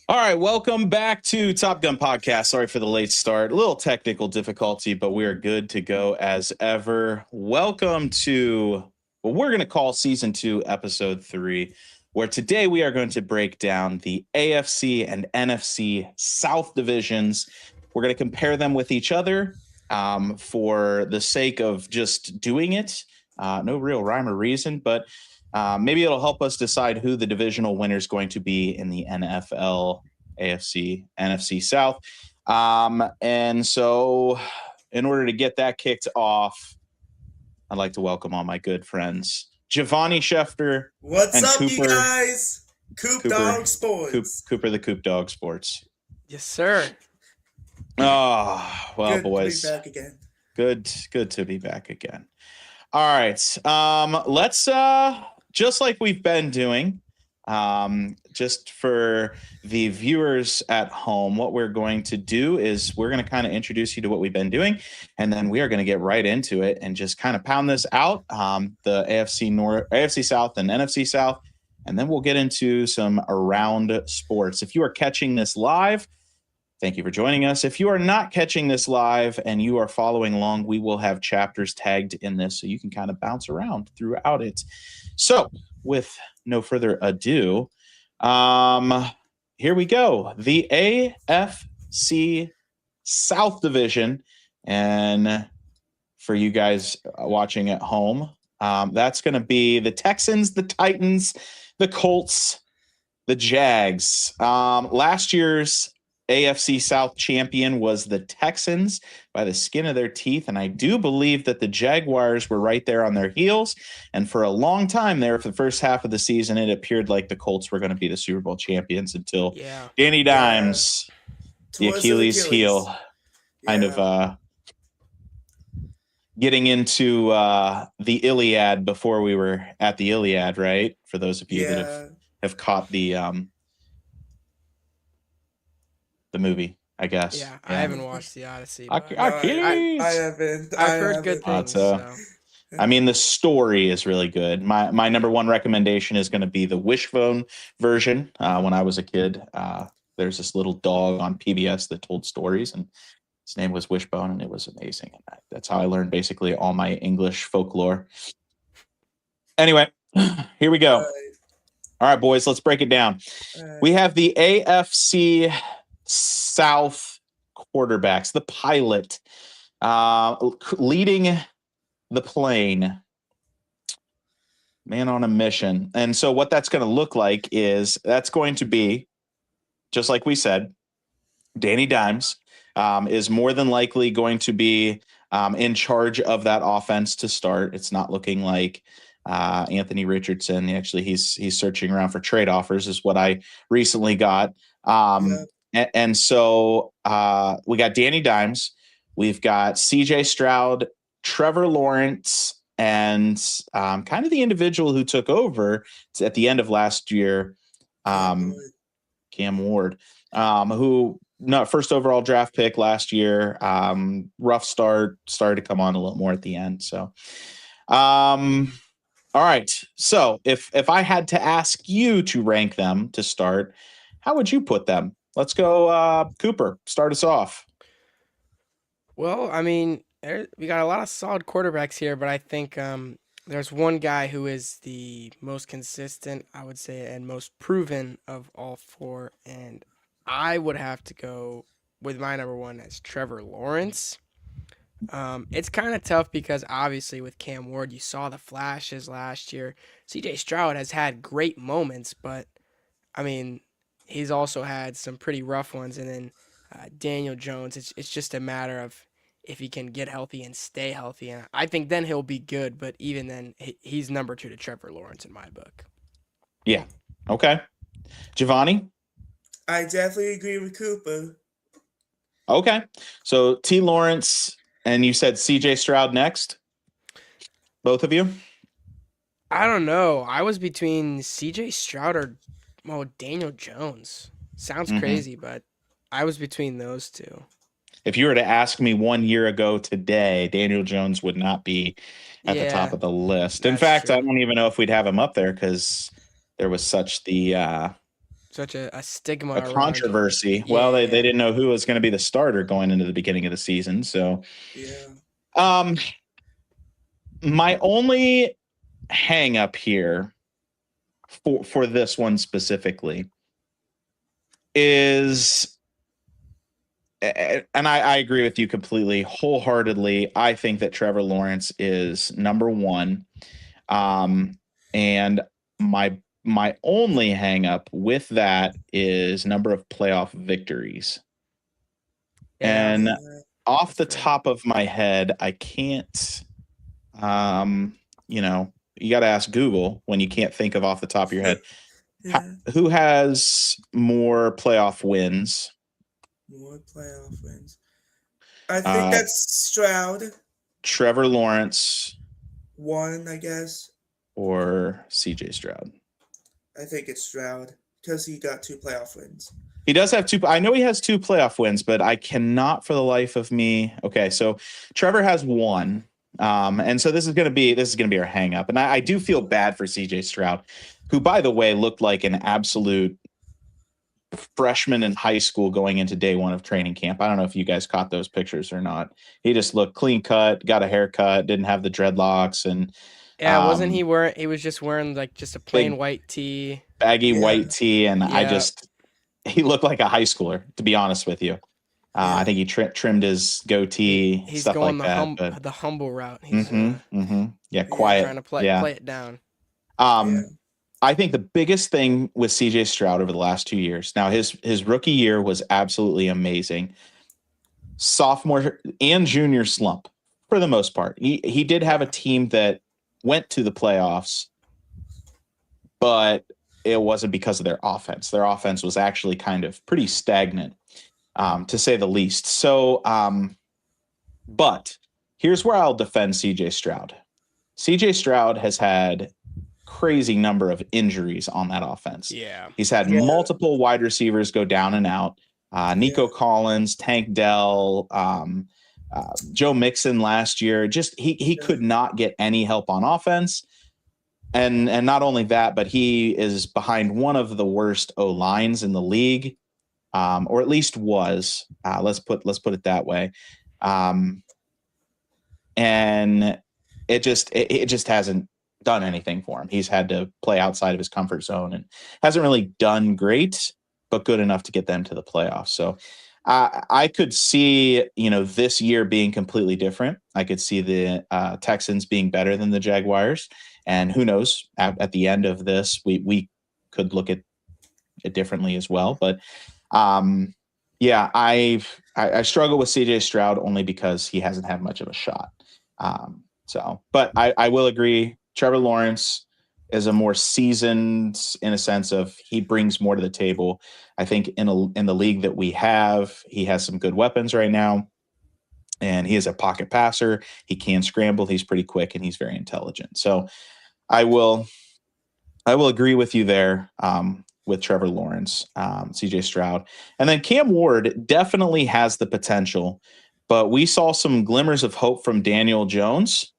All right, welcome back to Top Gun Podcast. Sorry for the late start. A little technical difficulty, but we are good to go as ever. Welcome to what we're going to call Season 2, Episode 3, where today we are going to break down the AFC and NFC South divisions. We're going to compare them with each other for the sake of just doing it. No real rhyme or reason, but maybe it'll help us decide who the divisional winner is going to be in the NFL, AFC, NFC South. And so in order to get that kicked off, I'd like to welcome all my good friends, JovanniSchefter. What's up, Cooper, you guys? Coop Dog Sports. Cooper the Coop Dog Sports. Yes, sir. Oh, well, good boys. To be back again. Good to be back again. All right. Let's just like we've been doing, just for the viewers at home, what we're going to do is we're going to kind of introduce you to what we've been doing, and then we are going to get right into it and just kind of pound this out, the AFC South and NFC South, and then we'll get into some around sports. If you are catching this live, thank you for joining us. If you are not catching this live and you are following along, we will have chapters tagged in this so you can kind of bounce around throughout it. So with no further ado, here we go. The AFC South division. And for you guys watching at home, that's going to be the Texans, the Titans, the Colts, the Jags. Last year's AFC South champion was the Texans by the skin of their teeth, and I do believe that the Jaguars were right there on their heels, and for a long time there, for the first half of the season, it appeared like the Colts were going to be the Super Bowl champions until Danny Dimes, the Achilles heel, kind of getting into the Iliad before we were at the Iliad, right? For those of you that have caught the movie, I guess. Yeah, I haven't watched the Odyssey. I haven't. I've heard good things. I mean, the story is really good. My number one recommendation is going to be the Wishbone version. When I was a kid, there's this little dog on PBS that told stories, and his name was Wishbone, and it was amazing. And that's how I learned basically all my English folklore. Anyway, here we go. All right, boys, let's break it down. We have the AFC South quarterbacks, the pilot, leading the plane, man on a mission. And so what that's going to look like is that's going to be, just like we said, Danny Dimes is more than likely going to be in charge of that offense to start. It's not looking like Anthony Richardson. Actually, he's searching around for trade offers is what I recently got. And so we got Danny Dimes, we've got CJ Stroud, Trevor Lawrence, and kind of the individual who took over at the end of last year, Cam Ward, who first overall draft pick last year, rough start, started to come on a little more at the end. So, all right. So if I had to ask you to rank them to start, how would you put them? Let's go, Cooper. Start us off. Well, I mean, we got a lot of solid quarterbacks here, but I think there's one guy who is the most consistent, I would say, and most proven of all four, and I would have to go with my number one as Trevor Lawrence. It's kind of tough because obviously with Cam Ward, you saw the flashes last year. CJ Stroud has had great moments, but I mean, he's also had some pretty rough ones. And then Daniel Jones, it's just a matter of if he can get healthy and stay healthy. And I think then he'll be good. But even then, he's number 2 to Trevor Lawrence in my book. Yeah. Okay. Giovanni? I definitely agree with Cooper. Okay. So T. Lawrence, and you said CJ Stroud next? Both of you? I don't know. I was between CJ Stroud or Daniel Jones. Sounds crazy, but I was between those two. If you were to ask me 1 year ago today, Daniel Jones would not be at the top of the list. In fact, true. I don't even know if we'd have him up there because there was such the such a stigma a around. controversy. Well, they Yeah. didn't know who was going to be the starter going into the beginning of the season. So, Yeah. um, my only hang up here for this one specifically is, and I agree with you completely, wholeheartedly. I think that Trevor Lawrence is number one. And my only hang up with that is number of playoff victories. Yeah. And off That's the fair. top of my head, I can't, you got to ask Google when you can't think of off the top of your head. Yeah. Who has more playoff wins? More playoff wins. I think Uh, that's Stroud. Trevor Lawrence One, I guess. or CJ Stroud? I think it's Stroud because he got 2 playoff wins. He does have 2. I know he has 2 playoff wins, but I cannot for the life of me. Okay, so Trevor has 1. And so this is going to be our hang up. And I do feel bad for CJ Stroud, who, by the way, looked like an absolute freshman in high school going into day 1 of training camp. I don't know if you guys caught those pictures or not. He just looked clean cut, got a haircut, didn't have the dreadlocks, and Yeah, wasn't he wearing? He was just wearing like just a plain big white tee. baggy Yeah. white tee. And Yeah. he looked like a high schooler, to be honest with you. I think he trimmed his goatee, He's stuff going like that. the humble route. He's Yeah, quiet. trying to play it down. Yeah. I think the biggest thing with CJ Stroud over the last 2 years. Now, his rookie year was absolutely amazing. Sophomore and junior slump for the most part. He did have a team that went to the playoffs, but it wasn't because of their offense. Their offense was actually kind of pretty stagnant, to say the least. So, but here's where I'll defend CJ Stroud. CJ Stroud has had crazy number of injuries on that offense. Yeah. He's had multiple wide receivers go down and out. Nico Collins, Tank Dell, Joe Mixon last year. Just he could not get any help on offense. And not only that, but he is behind one of the worst O lines in the league, or at least was. Let's put it that way. And it just hasn't done anything for him. He's had to play outside of his comfort zone and hasn't really done great, but good enough to get them to the playoffs. So I could see, this year being completely different. I could see the Texans being better than the Jaguars. And who knows, at the end of this, we could look at it differently as well. But yeah, I struggle with CJ Stroud only because he hasn't had much of a shot. But I will agree. Trevor Lawrence is a more seasoned, in a sense of he brings more to the table. I think in the league that we have, he has some good weapons right now, and he is a pocket passer. He can scramble. He's pretty quick, and he's very intelligent. So I will agree with you there with Trevor Lawrence, CJ Stroud. And then Cam Ward definitely has the potential, but we saw some glimmers of hope from Daniel Jones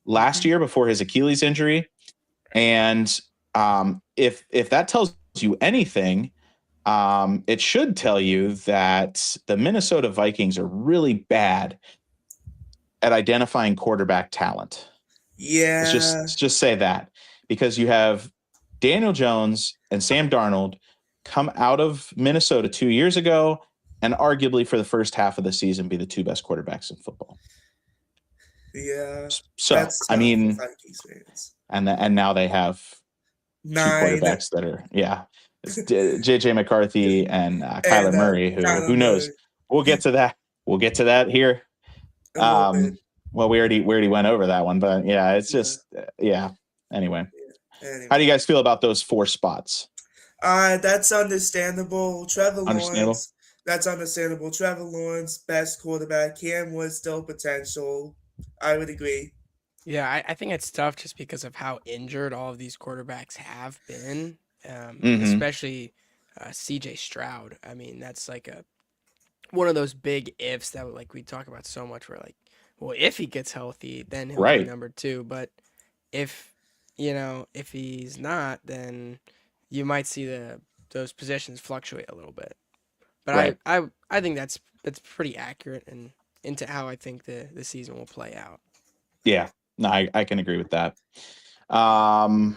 last year before his Achilles injury. And if that tells you anything, it should tell you that the Minnesota Vikings are really bad at identifying quarterback talent. Yeah. Let's just say that, because you have Daniel Jones and Sam Darnold come out of Minnesota 2 years ago and arguably for the first half of the season be the 2 best quarterbacks in football. Yeah. So, that's I mean, Vikings fans. and now they have 9 2 quarterbacks that are, it's JJ McCarthy and Kyler Murray, who knows? We'll get to that. We'll get to that here. Well, we already went over that one, but yeah, it's just, Anyway, how do you guys feel about those 4 spots? That's understandable. Understandable? Lawrence. That's understandable. Trevor Lawrence, best quarterback. Cam Woods, still potential. I would agree. Yeah, I think it's tough just because of how injured all of these quarterbacks have been, especially CJ Stroud. I mean, that's like one of those big ifs that like we talk about so much. Where like, well, if he gets healthy, then he'll be number 2. But if he's not, then you might see those positions fluctuate a little bit. But Right. I think that's pretty accurate and into how I think the season will play out. Yeah, no, I can agree with that. Let me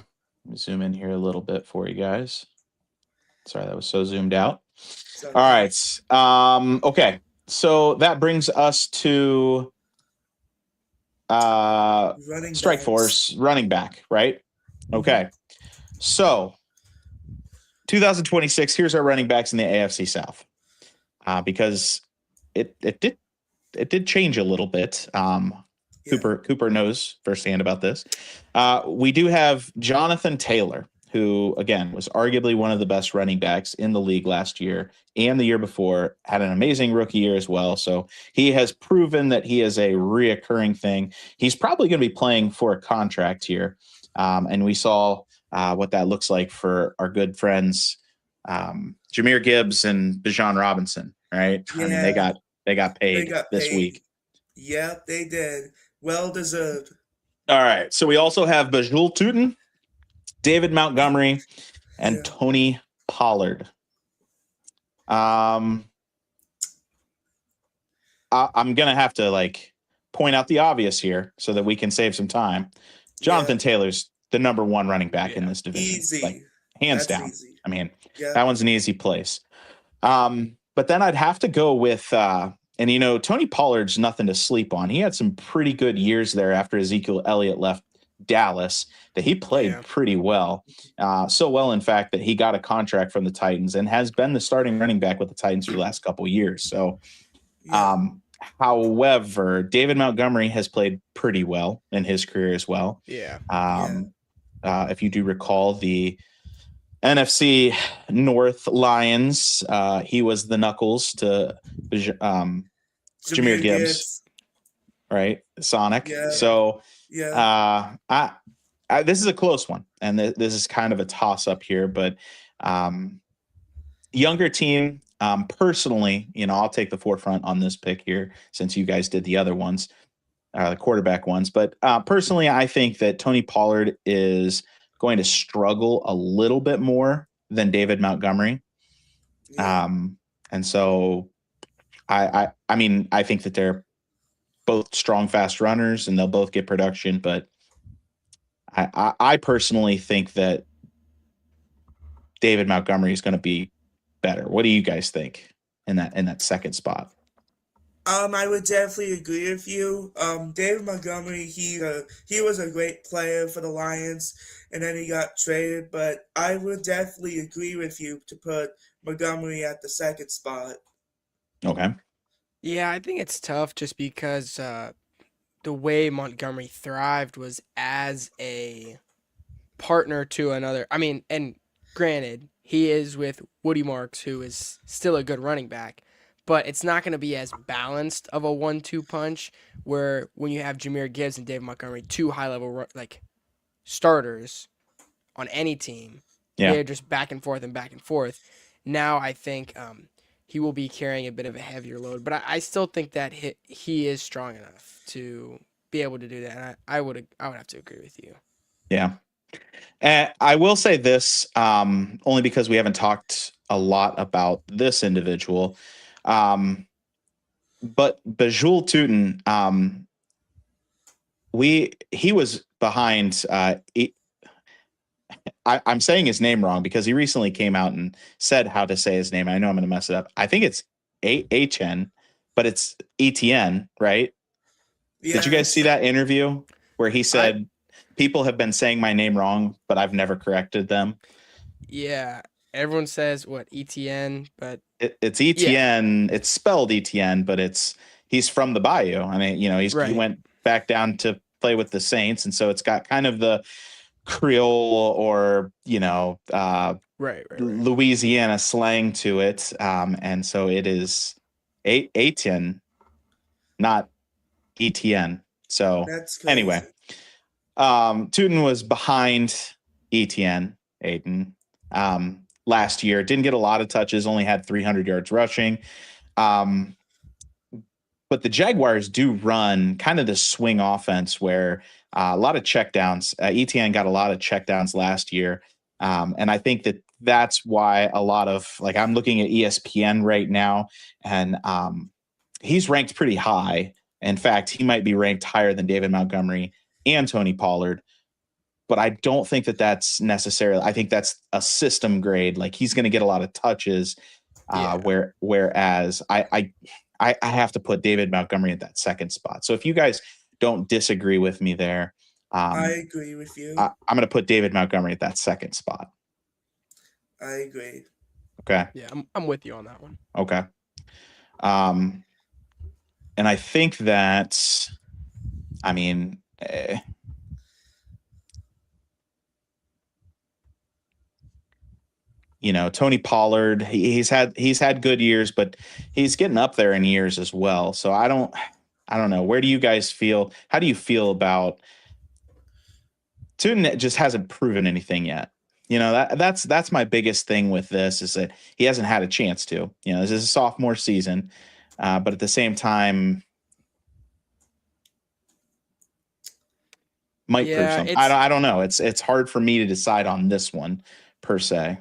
zoom in here a little bit for you guys. Sorry, that was so zoomed out. So, All right. Okay. So that brings us to running strike backs. force, running back, right? Mhm. Okay. So 2026, here's our running backs in the AFC South. Because it did change a little bit. Yeah. Cooper knows firsthand about this. We do have Jonathan Taylor, who again was arguably one of the best running backs in the league last year and the year before. Had an amazing rookie year as well. So he has proven that he is a reoccurring thing. He's probably going to be playing for a contract here, and we saw what that looks like for our good friends Jahmyr Gibbs and Bijan Robinson. Right? I mean, they got paid this week. Yep, they did. Well deserved. All right. So we also have Bajul Tootin, David Montgomery, and Tony Pollard. I'm gonna have to point out the obvious here so that we can save some time. Jonathan Taylor's the number one running back in this division. Easy. Hands That's down. Easy. I mean, that one's an easy place. But then I'd have to go with Tony Pollard's nothing to sleep on. He had some pretty good years there after Ezekiel Elliott left Dallas that he played pretty well. So well, in fact, that he got a contract from the Titans and has been the starting running back with the Titans for the last couple of years. So, however, David Montgomery has played pretty well in his career as well. If you do recall the NFC North Lions, he was the knuckles to Jahmyr Gibbs, right? Sonic. So this is a close one, and this is kind of a toss-up here, but younger team, personally, I'll take the forefront on this pick here since you guys did the other ones, the quarterback ones. But personally, I think that Tony Pollard is going to struggle a little bit more than David Montgomery. And so I think that they're both strong, fast runners and they'll both get production. But I personally think that David Montgomery is going to be better. What do you guys think in that second spot? I would definitely agree with you. David Montgomery, he was a great player for the Lions, and then he got traded. But I would definitely agree with you to put Montgomery at the second spot. Okay. Yeah, I think it's tough just because the way Montgomery thrived was as a partner to another. I mean, and granted, he is with Woody Marks, who is still a good running back. But it's not going to be as balanced of a 1-2 punch where when you have Jahmyr Gibbs and David Montgomery, two high-level starters on any team, they're just back and forth and back and forth. Now I think he will be carrying a bit of a heavier load, but I still think that he is strong enough to be able to do that. And I would have to agree with you. Yeah. I will say this, only because we haven't talked a lot about this individual. But Bajul Tootin, he was behind. I'm saying his name wrong because he recently came out and said how to say his name. I know I'm going to mess it up. I think it's HN, but it's ETN, right? Yeah. Did you guys see that interview where he said people have been saying my name wrong, but I've never corrected them? Yeah. Everyone says what ETN, but it's ETN. It's spelled ETN, but he's from the Bayou. I mean, he went back down to play with the Saints, and so it's got kind of the Creole or Louisiana slang to it, and so it is Etienne, not ETN. So anyway, Tootin was behind Etienne Aiden. Last year, didn't get a lot of touches, only had 300 yards rushing. But the Jaguars do run kind of the swing offense where a lot of checkdowns. ETN got a lot of checkdowns last year. And I think that that's why a lot of like I'm looking at ESPN right now, and he's ranked pretty high. In fact, he might be ranked higher than David Montgomery and Tony Pollard. But I don't think that that's necessarily. I think that's a system grade. Like he's going to get a lot of touches. Whereas I have to put David Montgomery at that second spot. So if you guys don't disagree with me there, I agree with you. I'm going to put David Montgomery at that second spot. I agree. Okay. Yeah, I'm with you on that one. Okay. And I think that, I mean, Tony Pollard, he's had good years, but he's getting up there in years as well. So I don't know. Where do you guys feel? How do you feel about Tune? Just hasn't proven anything yet. That's my biggest thing with this is that he hasn't had a chance to. This is a sophomore season, but at the same time, might prove something. I don't know. It's hard for me to decide on this one per se.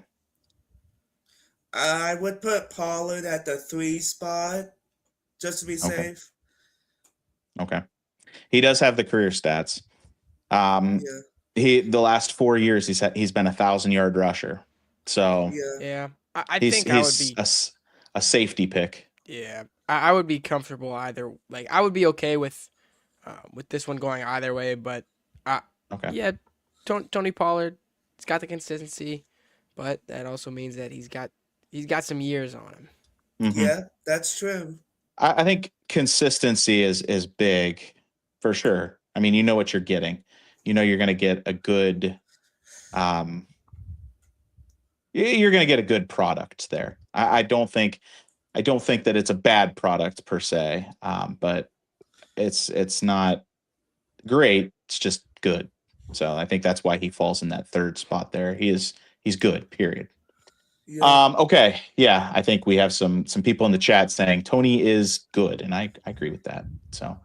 I would put Pollard at the 3 spot just to be safe. Okay. He does have the career stats. The last 4 years he's been 1,000-yard rusher. So yeah, I think I would be a safety pick. Yeah, I would be comfortable either. Like I would be okay with this one going either way. But yeah, Tony Pollard, he's got the consistency, but that also means that he's got some years on him. Mm-hmm. Yeah, that's true. I think consistency is big for sure. I mean, you know what you're getting. You're going to get a good you're going to get a good product there. I don't think that it's a bad product per se, but it's not great. It's just good. So I think that's why he falls in that third spot there. He's good, period. Yeah. Okay. Yeah. I think we have some people in the chat saying Tony is good. And I agree with that. So,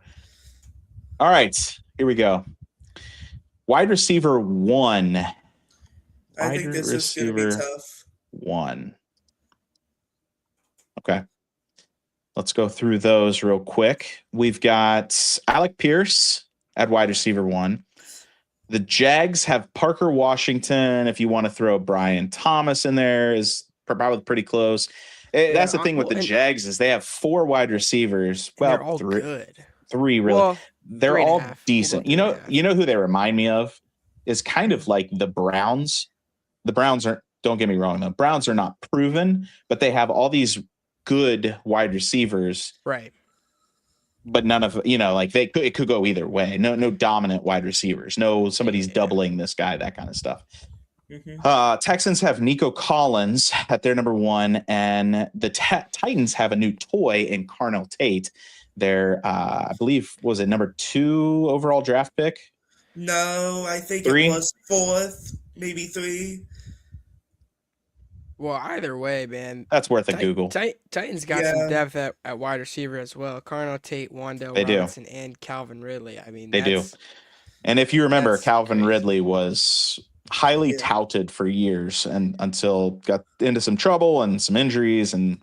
all right, here we go. Wide receiver 1. I think this is going to be tough. 1. Okay. Let's go through those real quick. We've got Alec Pierce at wide receiver 1. The Jags have Parker Washington. If you want to throw Brian Thomas in there, is probably pretty close. That's the thing with the Jags is they have 4 wide receivers. Well, they're all good. 3 really. Well, they're all decent. You know who they remind me of is kind of like the Browns. The Browns aren't. Don't get me wrong. The Browns are not proven, but they have all these good wide receivers. Right. But none of it could go either way. No dominant wide receivers. No, somebody's doubling this guy. That kind of stuff. Mm-hmm. Texans have Nico Collins at their number 1, and the Titans have a new toy in Carnell Tate. Their I believe was it number 2 overall draft pick. No, I think 3? It was 4th, maybe 3. Well, either way, man. That's worth a Google. Titans got some depth at wide receiver as well. Carnell Tate, Wan'Dale Robinson, and Calvin Ridley. I mean, they do. And if you remember, Calvin Ridley was highly touted for years and until got into some trouble and some injuries. And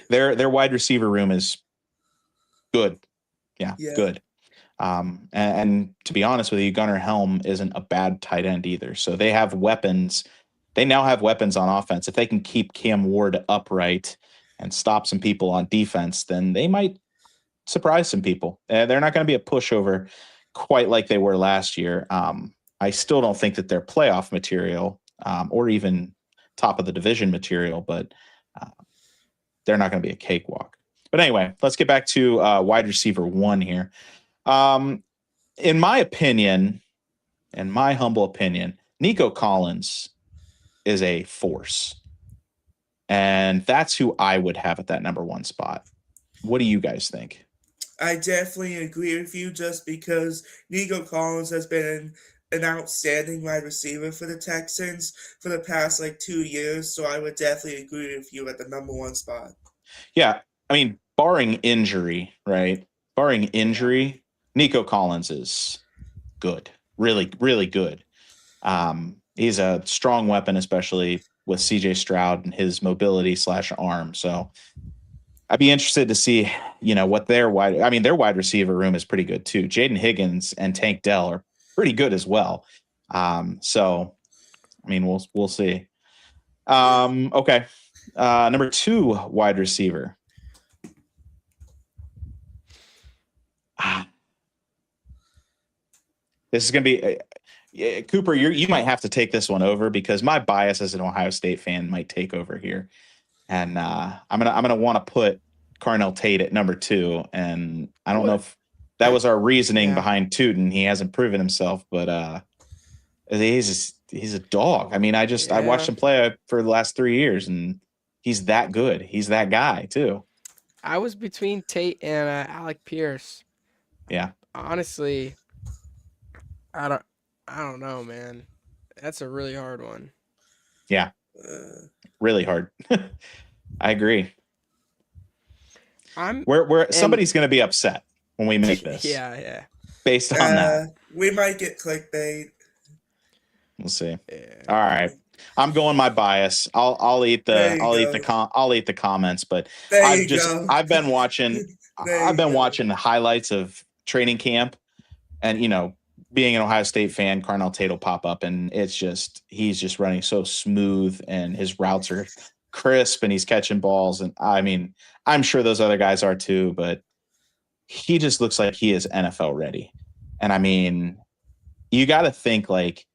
their wide receiver room is good. Yeah. Good. And to be honest with you, Gunnar Helm isn't a bad tight end either. So they have weapons. They now have weapons on offense. If they can keep Cam Ward upright and stop some people on defense, then they might surprise some people. They're not going to be a pushover quite like they were last year. I still don't think that they're playoff material or even top of the division material, but they're not going to be a cakewalk. But anyway, let's get back to wide receiver 1 here. In my opinion, in my humble opinion, Nico Collins is a force. And that's who I would have at that number 1 spot. What do you guys think? I definitely agree with you just because Nico Collins has been an outstanding wide receiver for the Texans for the past 2 years. So I would definitely agree with you at the number 1 spot. Yeah. I mean, barring injury, right? Barring injury, Nico Collins is good. Really, really good. he's a strong weapon, especially with CJ Stroud and his mobility / arm. So I'd be interested to see, what their wide receiver room is pretty good too. Jaden Higgins and Tank Dell are pretty good as well. So we'll see. Okay. Number 2 wide receiver. This is going to be Cooper. You might have to take this one over because my bias as an Ohio State fan might take over here, and I'm gonna want to put Carnell Tate at number 2. And I don't know if that was our reasoning behind Tootin. He hasn't proven himself, but he's a dog. I watched him play for the last 3 years, and he's that good. He's that guy too. I was between Tate and Alec Pierce. Yeah. Honestly, I don't know, man. That's a really hard one. Yeah. Really hard. I agree. Somebody's going to be upset when we make this. Yeah. Based on that. We might get clickbait. We'll see. Yeah. All right. I'm going my bias. I'll eat the comments, but I've been watching the highlights of training camp, and being an Ohio State fan, Carnell Tate will pop up, and he's just running so smooth, and his routes are crisp, and he's catching balls, and I'm sure those other guys are too, but he just looks like he is NFL ready. And you got to think, like,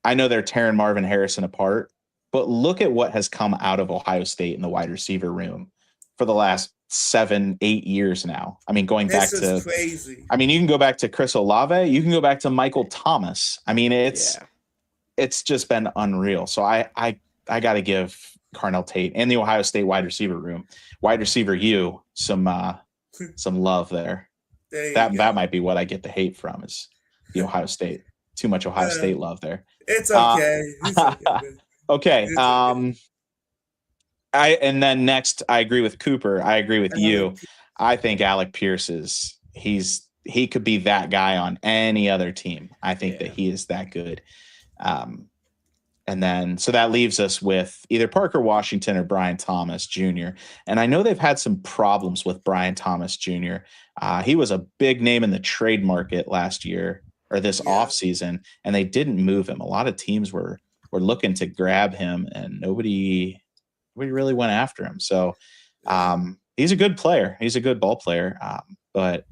I know they're tearing Marvin Harrison apart, but look at what has come out of Ohio State in the wide receiver room for the last 7-8 years now. Going back to crazy. You can go back to Chris Olave, you can go back to Michael Thomas. It's just been unreal. So I got to give Carnell Tate and the Ohio State wide receiver some love there. That might be what I get the hate from, is the Ohio State. Too much Ohio State love there. It's okay. Okay. It's okay. And then next, I agree with Cooper. I agree with you. I think Alec Pierce he could be that guy on any other team. I think that he is that good. And then, so that leaves us with either Parker Washington or Brian Thomas Jr. And I know they've had some problems with Brian Thomas Jr. He was a big name in the trade market last year, or this offseason, and they didn't move him. A lot of teams were looking to grab him, and nobody really went after him. So he's a good player. He's a good ball player, but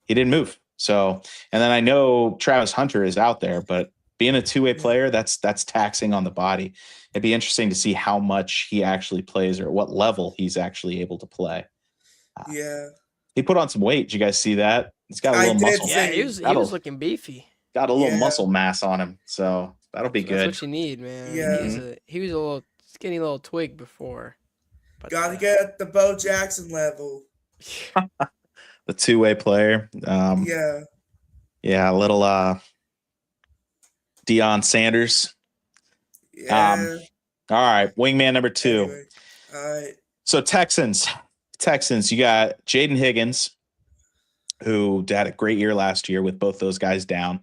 he didn't move. So, and then I know Travis Hunter is out there, but being a two-way player, that's taxing on the body. It'd be interesting to see how much he actually plays, or what level he's actually able to play. He put on some weight. Did you guys see that? He's got a little muscle. Yeah, he was looking beefy. Got a little muscle mass on him, so that'll be good. That's what you need, man. Yeah. He was a little skinny little twig before. But, gotta get at the Bo Jackson level. The two-way player. Yeah, a little Deion Sanders. Yeah. All right, wingman number 2. Anyway, all right. So Texans, you got Jaden Higgins, who had a great year last year with both those guys down.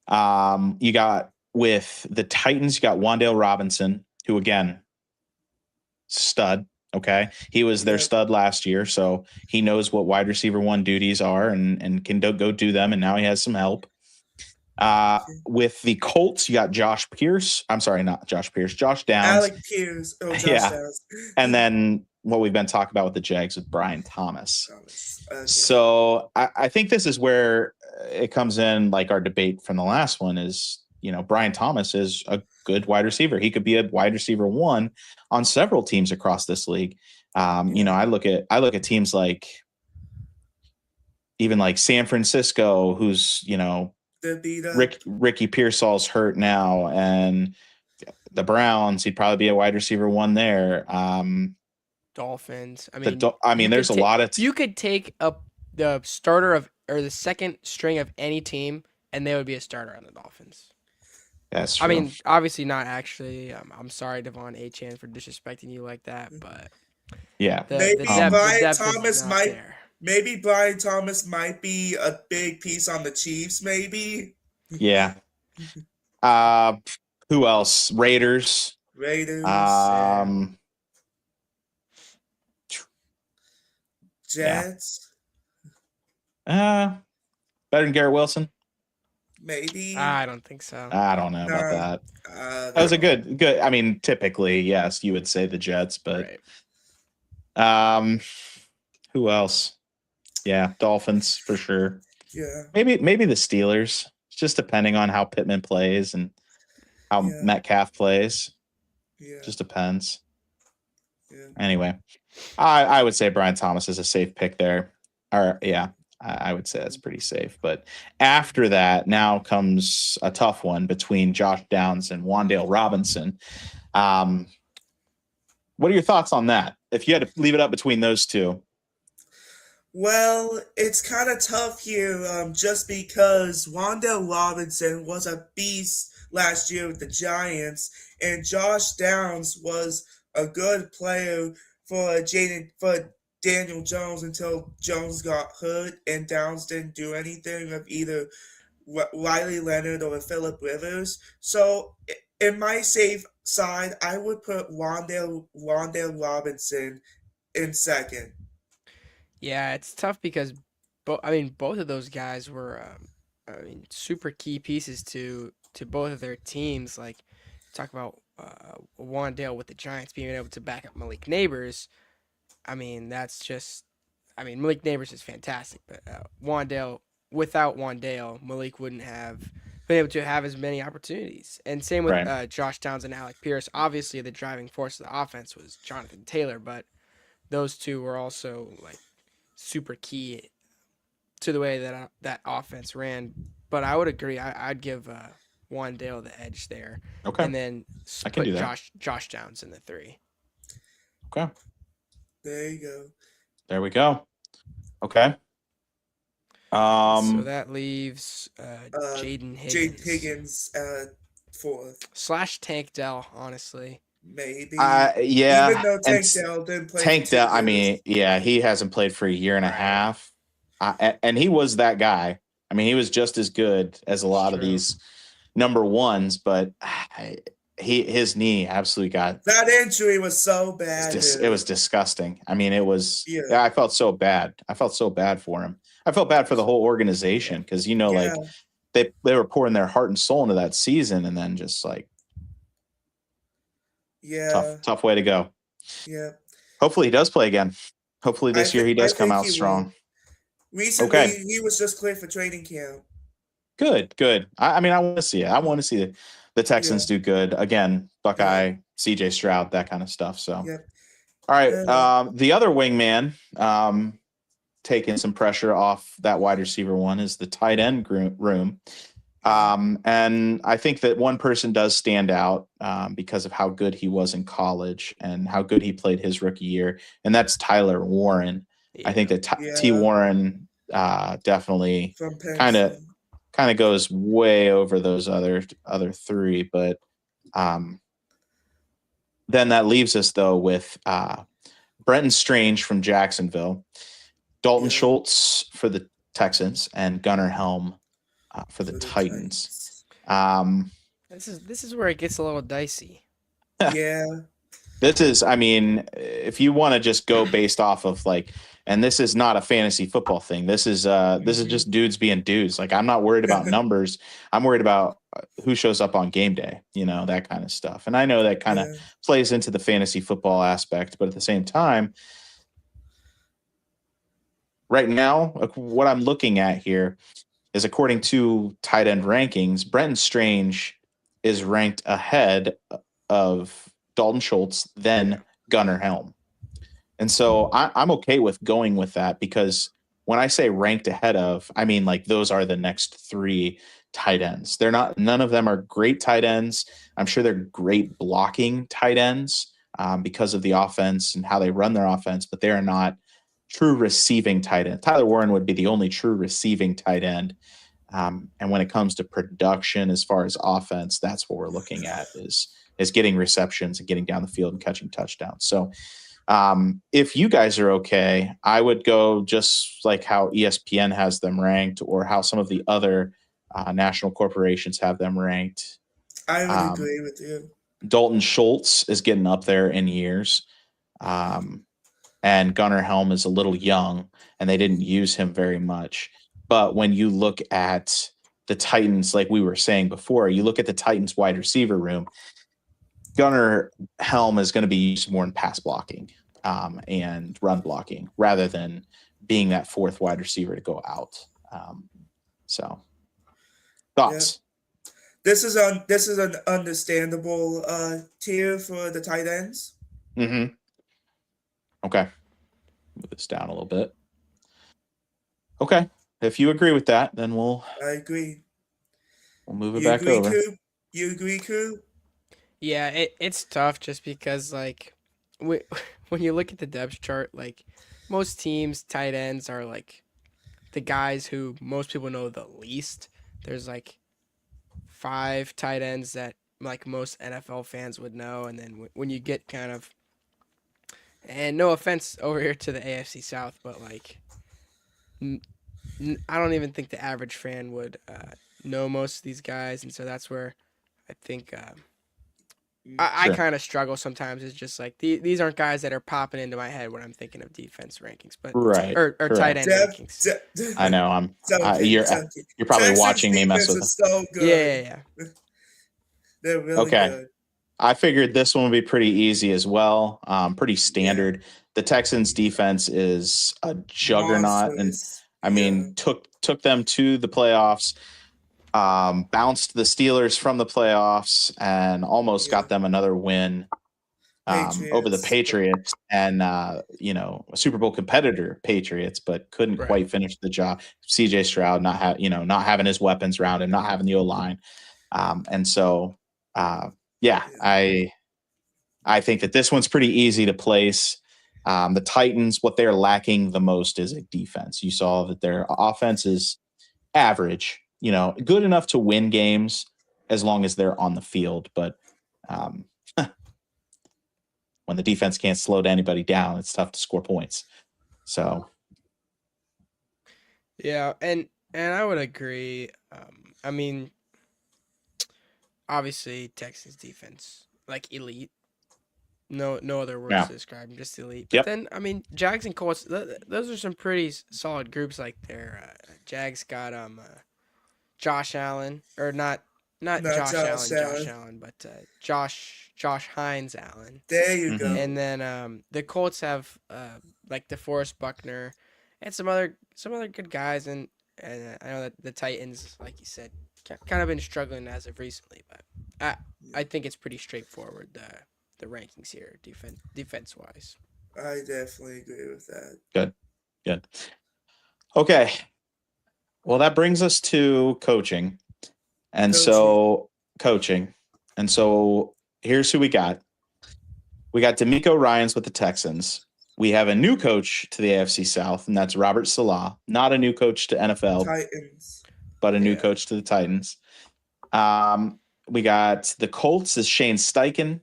You got, with the Titans, you got Wan'Dale Robinson, who, again, stud. Okay. He was their stud last year, so he knows what wide receiver 1 duties are and can go do them. And now he has some help. With the Colts, you got Josh Downs. Alec Pierce. Oh, Josh Downs. And then what we've been talking about with the Jags with Brian Thomas. Okay. So I think this is where it comes in, like our debate from the last one is, Brian Thomas is a good wide receiver. He could be a wide receiver 1 on several teams across this league. I look at teams like, even like San Francisco, who's, Ricky Pearsall's hurt now, and the Browns, he'd probably be a wide receiver 1 there. Dolphins. There's a lot of you could take the starter or the second string of any team, and they would be a starter on the Dolphins. That's true. Obviously not actually. I'm sorry, Devon Achane, for disrespecting you like that, but yeah, maybe Brian Thomas might be a big piece on the Chiefs. Maybe. Yeah. Who else? Raiders. Raiders, Um, yeah. Jets, Better than Garrett Wilson. maybe. I don't think so. I don't know about No, that. I That was a don't. good. I mean, typically, yes, you would say the Jets, but Right. who else? Yeah, Dolphins for sure. Yeah, Maybe the Steelers. Just depending on how Pittman plays and how yeah, Metcalf plays. yeah, Just depends. yeah. Anyway, I would say Brian Thomas is a safe pick there. Or yeah, I would say that's pretty safe. But after that, now comes a tough one between Josh Downs and Wandale Robinson. What are your thoughts on that? If you had to leave it up between those two. Well, it's kind of tough here, just because Wandale Robinson was a beast last year with the Giants, and Josh Downs was a good player for Daniel Jones until Jones got hurt and Downs didn't do anything with either Riley Leonard or Phillip Rivers. So, in my safe side, I would put Wandale Robinson in second. Yeah, it's tough because both of those guys were super key pieces to both of their teams. Like talk about Wandale with the Giants being able to back up Malik Neighbors. I mean, that's just Malik Neighbors is fantastic, but Wandale without Wandale, Malik wouldn't have been able to have as many opportunities. And same with Right. Josh Downs and Alec Pierce. Obviously, the driving force of the offense was Jonathan Taylor, but those two were also like super key to the way that that offense ran. But I would agree. I'd give Wandale the edge there, Okay. and then I can do put that. Josh Downs in the 3. Okay. There you go. There we go. Okay. So that leaves Jaden Jade Higgins Higgins fourth. / Tank Dell, honestly. Maybe. Yeah. Even though And Tank Dell didn't play Tank for 2 Dell, I years. mean, yeah, he hasn't played for a year and a Right. half. And he was that guy. I mean, he was just as good as a lot of True. these number ones, but his knee absolutely got That injury was so bad. it was disgusting. I mean, it was Yeah. I felt so bad. I felt so bad for him. I felt bad for the whole organization because like they were pouring their heart and soul into that season, and then just like tough way to go. Yeah. Hopefully he does play again. Hopefully this year he does come out strong. Recently, he was just cleared for training camp. Good. I mean, I want to see it. I want to see the Texans do good again. Buckeye, CJ Stroud, that kind of stuff. So, all right. The other wingman taking some pressure off that wide receiver one is the tight end room. And I think that one person does stand out because of how good he was in college and how good he played his rookie year, and that's Tyler Warren. Yeah. I think that T. Warren definitely kind of goes way over those other 3, but then that leaves us though with Brenton Strange from Jacksonville, Dalton Schultz for the Texans, and Gunnar Helm for the Titans. This is where it gets a little dicey. Yeah. This is, I mean, if you want to just go based off of like, and this is not a fantasy football thing. This is just dudes being dudes. Like, I'm not worried about numbers. I'm worried about who shows up on game day, that kind of stuff. And I know that kind of plays into the fantasy football aspect, but at the same time, right now, what I'm looking at here is, according to tight end rankings, Brenton Strange is ranked ahead of Dalton Schultz, then Gunnar Helm. And so I'm okay with going with that, because when I say ranked ahead of, I mean, like, those are the next 3 tight ends. None of them are great tight ends. I'm sure they're great blocking tight ends because of the offense and how they run their offense, but they are not true receiving tight end. Tyler Warren would be the only true receiving tight end. And when it comes to production, as far as offense, that's what we're looking at is getting receptions and getting down the field and catching touchdowns. So if you guys are okay, I would go just like how ESPN has them ranked, or how some of the other National corporations have them ranked. I would agree with you. Dalton Schultz is getting up there in years. And Gunnar Helm is a little young, and they didn't use him very much. But when you look at the Titans, like we were saying before, you look at the Titans wide receiver room, Gunnar Helm is going to be used more in pass blocking and run blocking rather than being that fourth wide receiver to go out. So thoughts? Yeah. This is an understandable tier for the tight ends. Mm-hmm. Okay. Move this down a little bit. Okay. If you agree with that, then I agree. We'll move it back over. Coop? You agree, Coop? Yeah, it's tough just because, like, when you look at the depth chart, like, most teams' tight ends are, like, the guys who most people know the least. There's, like, 5 tight ends that, like, most NFL fans would know, and then when you get kind of, and no offense over here to the AFC South, but, like, I don't even think the average fan would know most of these guys, and so that's where I think I kind of struggle sometimes. It's just like these aren't guys that are popping into my head when I'm thinking of defense rankings, but right or tight end rankings. I know you're probably Texas watching me mess with them. So good. Yeah. They're really good. I figured this one would be pretty easy as well. Pretty standard. Yeah. The Texans defense is a juggernaut, and I mean took them to the playoffs. Bounced the Steelers from the playoffs and almost got them another win over the Patriots and a Super Bowl competitor Patriots, but couldn't quite finish the job. CJ Stroud not having his weapons around him, not having the O-line, and so I think that this one's pretty easy to place. The Titans, what they're lacking the most is a defense. You saw that their offense is average. Good enough to win games as long as they're on the field. But when the defense can't slow anybody down, it's tough to score points. So, yeah, and I would agree. I mean, obviously, Texas defense, like, elite. No other words to describe them, just elite. But then, I mean, Jags and Colts, those are some pretty solid groups. Like, their Jags got Josh Allen, or not Josh Allen, but Josh Hines Allen. There you go. And then the Colts have like DeForest Buckner and some other good guys, and I know that the Titans, like you said, kind of been struggling as of recently, but I think it's pretty straightforward the rankings here, defense wise. I definitely agree with that. Good. Okay. Well, that brings us to coaching. And so here's who we got. We got D'Amico Ryans with the Texans. We have a new coach to the AFC South, and that's Robert Saleh. Not a new coach to NFL, Titans, but a new coach to the Titans. We got the Colts is Shane Steichen,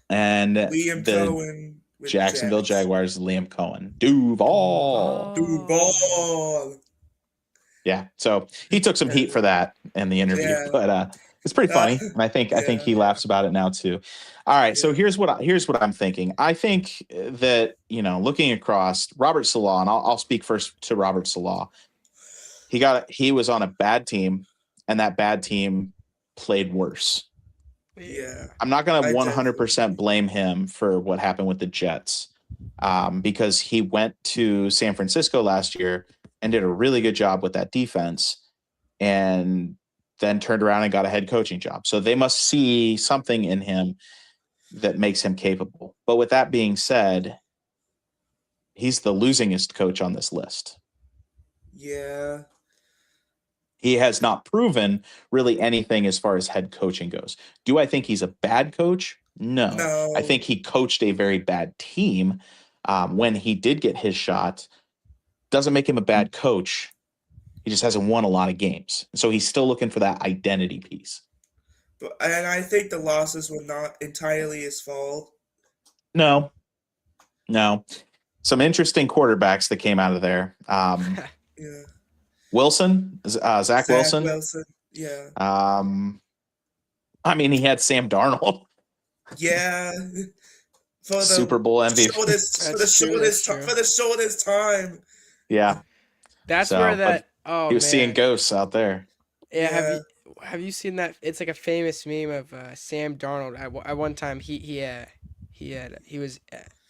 and Liam Cohen with Jacksonville Jaguars, Liam Cohen. Duval. Yeah, so he took some heat for that in the interview, but it's pretty funny, and I think he laughs about it now too. All right, so here's what I'm thinking. I think that looking across Robert Saleh, and I'll speak first to Robert Saleh. He was on a bad team, and that bad team played worse. Yeah, I'm not going to 100% blame him for what happened with the Jets, because he went to San Francisco last year and did a really good job with that defense, and then turned around and got a head coaching job. So they must see something in him that makes him capable. But with that being said, he's the losingest coach on this list. Yeah. He has not proven really anything as far as head coaching goes. Do I think he's a bad coach? No. I think he coached a very bad team when he did get his shot. Doesn't make him a bad coach. He just hasn't won a lot of games. So he's still looking for that identity piece. And I think the losses were not entirely his fault. No. Some interesting quarterbacks that came out of there. Yeah. Wilson, Zach Wilson. Wilson. Yeah. I mean, he had Sam Darnold. Yeah. For the Super Bowl MVP. for the shortest time. Yeah. That's So, where but that. Oh, he was man. seeing ghosts out there. Yeah. Have you seen that? It's like a famous meme of Sam Darnold. At one time, he was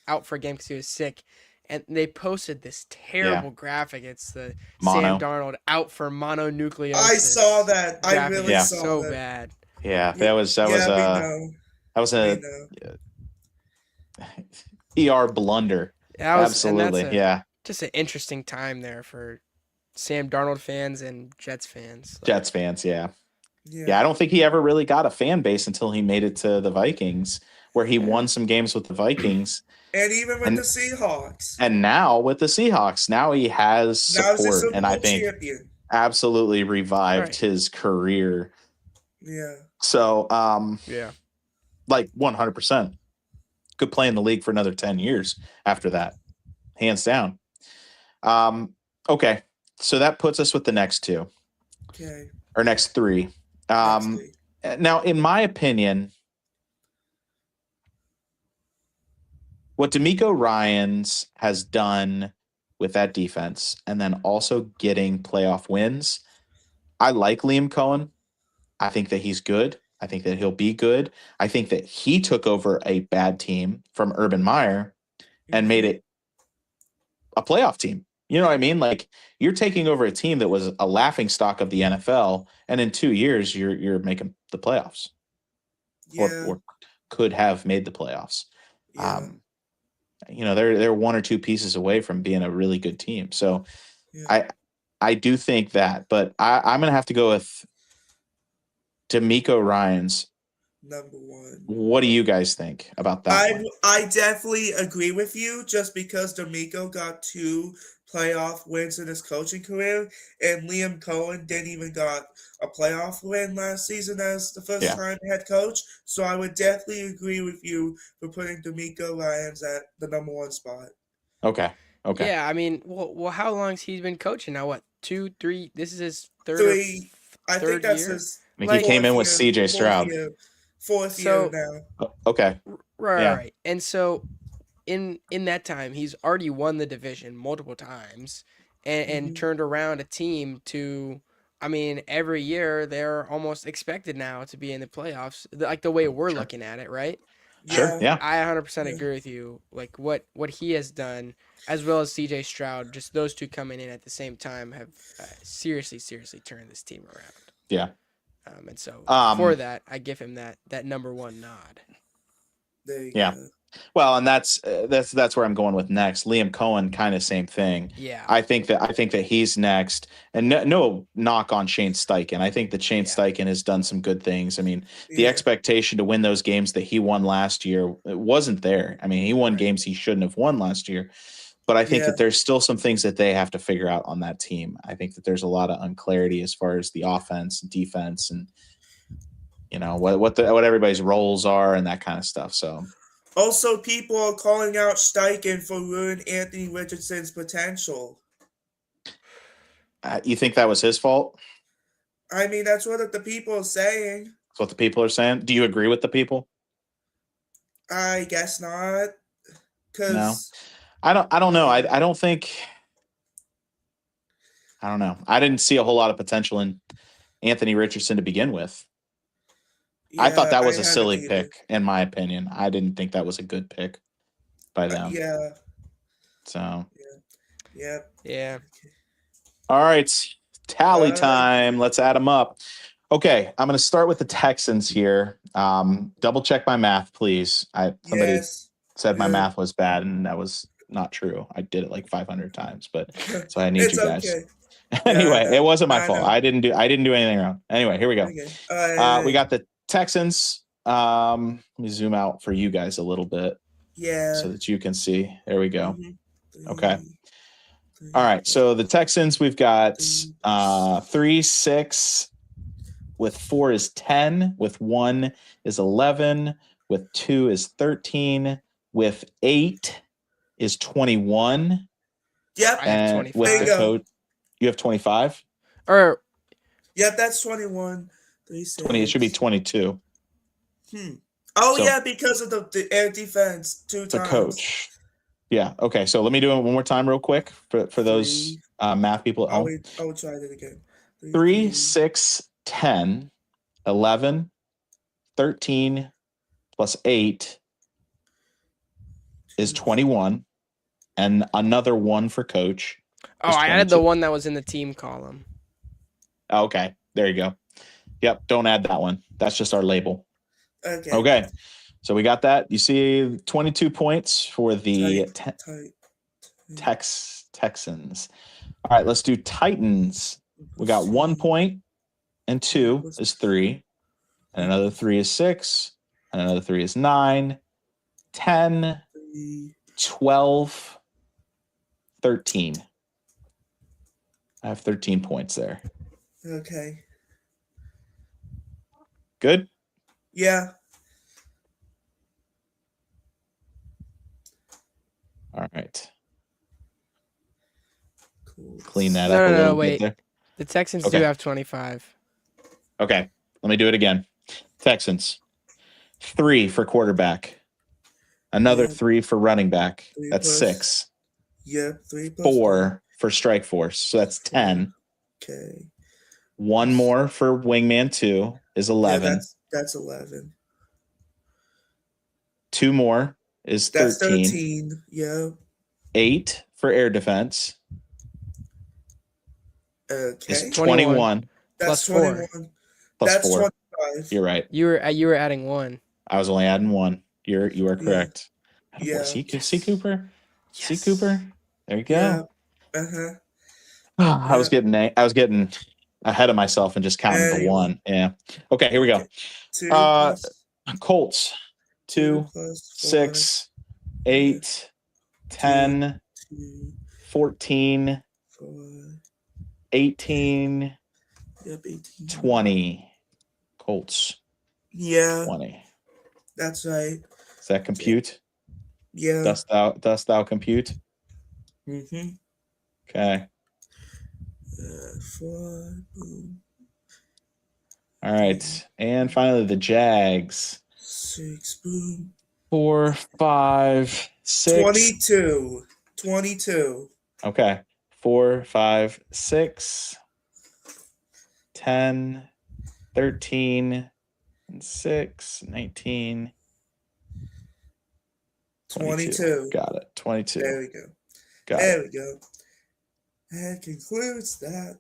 out for a game because he was sick, and they posted this terrible graphic. It's the Sam Darnold out for mononucleosis. I saw that. I really saw so that. bad. Yeah, that was a ER blunder. Absolutely, Just an interesting time there for Sam Darnold fans and Jets fans. Jets fans, yeah. I don't think he ever really got a fan base until he made it to the Vikings, where he won some games with the Vikings. And even with the Seahawks. And now with the Seahawks, now he has support, and I think absolutely revived his career. Yeah. So, like 100%. Could play in the league for another 10 years after that, hands down. Okay, so that puts us with the next two. Okay. Or next three. Now, in my opinion, what DeMeco Ryans has done with that defense and then also getting playoff wins, I like Liam Cohen. I think that he's good. I think that he'll be good. I think that he took over a bad team from Urban Meyer and made it a playoff team. You know what I mean? Like, you're taking over a team that was a laughingstock of the NFL, and in 2 years you're making the playoffs, or could have made the playoffs. Yeah. They're one or two pieces away from being a really good team. So I do think that, but I'm going to have to go with DeMeco Ryans. Number one. What do you guys think about that? I definitely agree with you, just because DeMeco got 2 playoff wins in his coaching career, and Liam Cohen didn't even got a playoff win last season as the first time head coach. So I would definitely agree with you for putting DeMeco Ryans at the number 1 spot. Okay. Yeah, I mean, well, how long's he been coaching now? What, 2, 3? This is his third. I think that's year? his. I think he came in with CJ Stroud. Fourth year now. Okay. Right. And so in that time, he's already won the division multiple times and turned around a team to, I mean, every year they're almost expected now to be in the playoffs, like the way we're looking at it, right? Sure, yeah. I 100% agree with you. Like, what he has done, as well as CJ Stroud, just those two coming in at the same time have seriously turned this team around. Yeah. And so for that, I give him that number 1 nod. There you go. Well, and that's where I'm going with next. Liam Cohen, kind of same thing. Yeah. I think that he's next. And no knock on Shane Steichen. I think that Shane Steichen has done some good things. I mean, the expectation to win those games that he won last year, it wasn't there. I mean, he won games he shouldn't have won last year. But I think that there's still some things that they have to figure out on that team. I think that there's a lot of unclarity as far as the offense and defense, and what everybody's roles are and that kind of stuff. So also, people are calling out Steichen for ruining Anthony Richardson's potential. You think that was his fault? I mean, that's what the people are saying. That's what the people are saying. Do you agree with the people? I guess not. No. I don't know. I don't think. I don't know. I didn't see a whole lot of potential in Anthony Richardson to begin with. Yeah, I thought that was a silly pick, in my opinion. I didn't think that was a good pick by them. Yeah. So. Yeah. All right. Tally time. Let's add them up. Okay. I'm going to start with the Texans here. Double check my math, please. Somebody said my math was bad, and that was not true. I did it like 500 times, but so I need you guys. Okay. Anyway, it wasn't my fault. I didn't do anything wrong. Anyway, here we go. Okay. We got the Texans. Let me zoom out for you guys a little bit. Yeah. So that you can see. There we go. Okay. All right. So the Texans, we've got 3, 6, with 4 is 10, with 1 is 11, with 2 is 13, with 8 is 21. Yep. And with the coach, you have 25. Or Yep, that's 21. 36. 20. It should be 22. Oh, So- yeah, because of the air defense 2 The times. coach. Yeah. Okay. So let me do it one more time real quick for those math people at home. I will try it again. 3, 6, 10, 11, 13 plus 8 is 21, and another 1 for coach. oh, is I added the 22. one that was in the team column. Okay. There you go. Yep. Don't add that one. That's just our label. Okay. So we got that. You see 22 points for the Texans. All right, let's do Titans. We got 1 point, and 2 is 3, and another 3 is 6, and another 3 is 9, 10, 12, 13. I have 13 points there. Okay. Good? Yeah. All right. Cool. Clean that up a little bit there. The Texans do have 25. Okay, let me do it again. Texans, 3 for quarterback. Another 3 for running back. That's 6. Yep, 3 plus 4 for strike force. So that's 10. Okay. 1 more for wingman 2 is 11. Yeah, that's 11. 2 more is 13. That's 13. Yeah. 8 for air defense Okay. is 21. That's plus 4. 21. Plus That's 4. 25. You're right. You were adding 1. I was only adding 1. You are correct. Yeah. C. Cooper. Yes. C. Cooper. There you go. Yeah. Uh-huh. I was getting ahead of myself and just counting the 1. Yeah. Okay, here we go. 2 plus Colts. 2, plus 6, 8, 10, 2, 14, 4. 18, Yep, 18. 20. Colts. Yeah, 20. that's right. Does that compute? Yeah. Dost thou compute? Mm-hmm. Okay. 4. Boom. All right. And finally the Jags. 6. Boom. 4, 5, 6. 22. Okay. 4, 5, 6, 10, 13, and 6, 19, 22. Got it. 22. There we go. Got We go. That concludes that.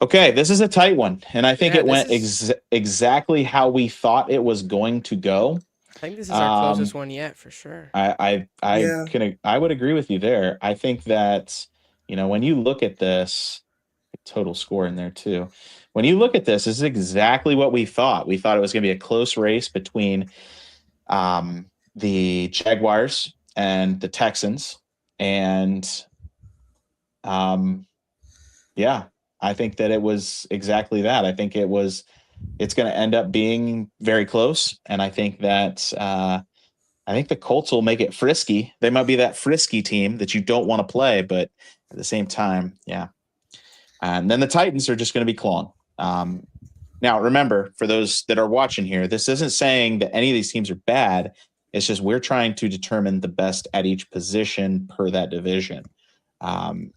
Okay, this is a tight one, and I think Yeah, it went exactly how we thought it was going to go. I think this is our closest one yet, for sure. I would agree with you there. I think that, when you look at this, total score in there too. When you look at this is exactly what we thought. We thought it was going to be a close race between the Jaguars and the Texans, and I think that it was exactly that. I think it's going to end up being very close. And I think that the Colts will make it frisky. They might be that frisky team that you don't want to play, but at the same time, yeah. And then the Titans are just going to be clawing. Now, remember, for those that are watching here, this isn't saying that any of these teams are bad. It's just we're trying to determine the best at each position per that division.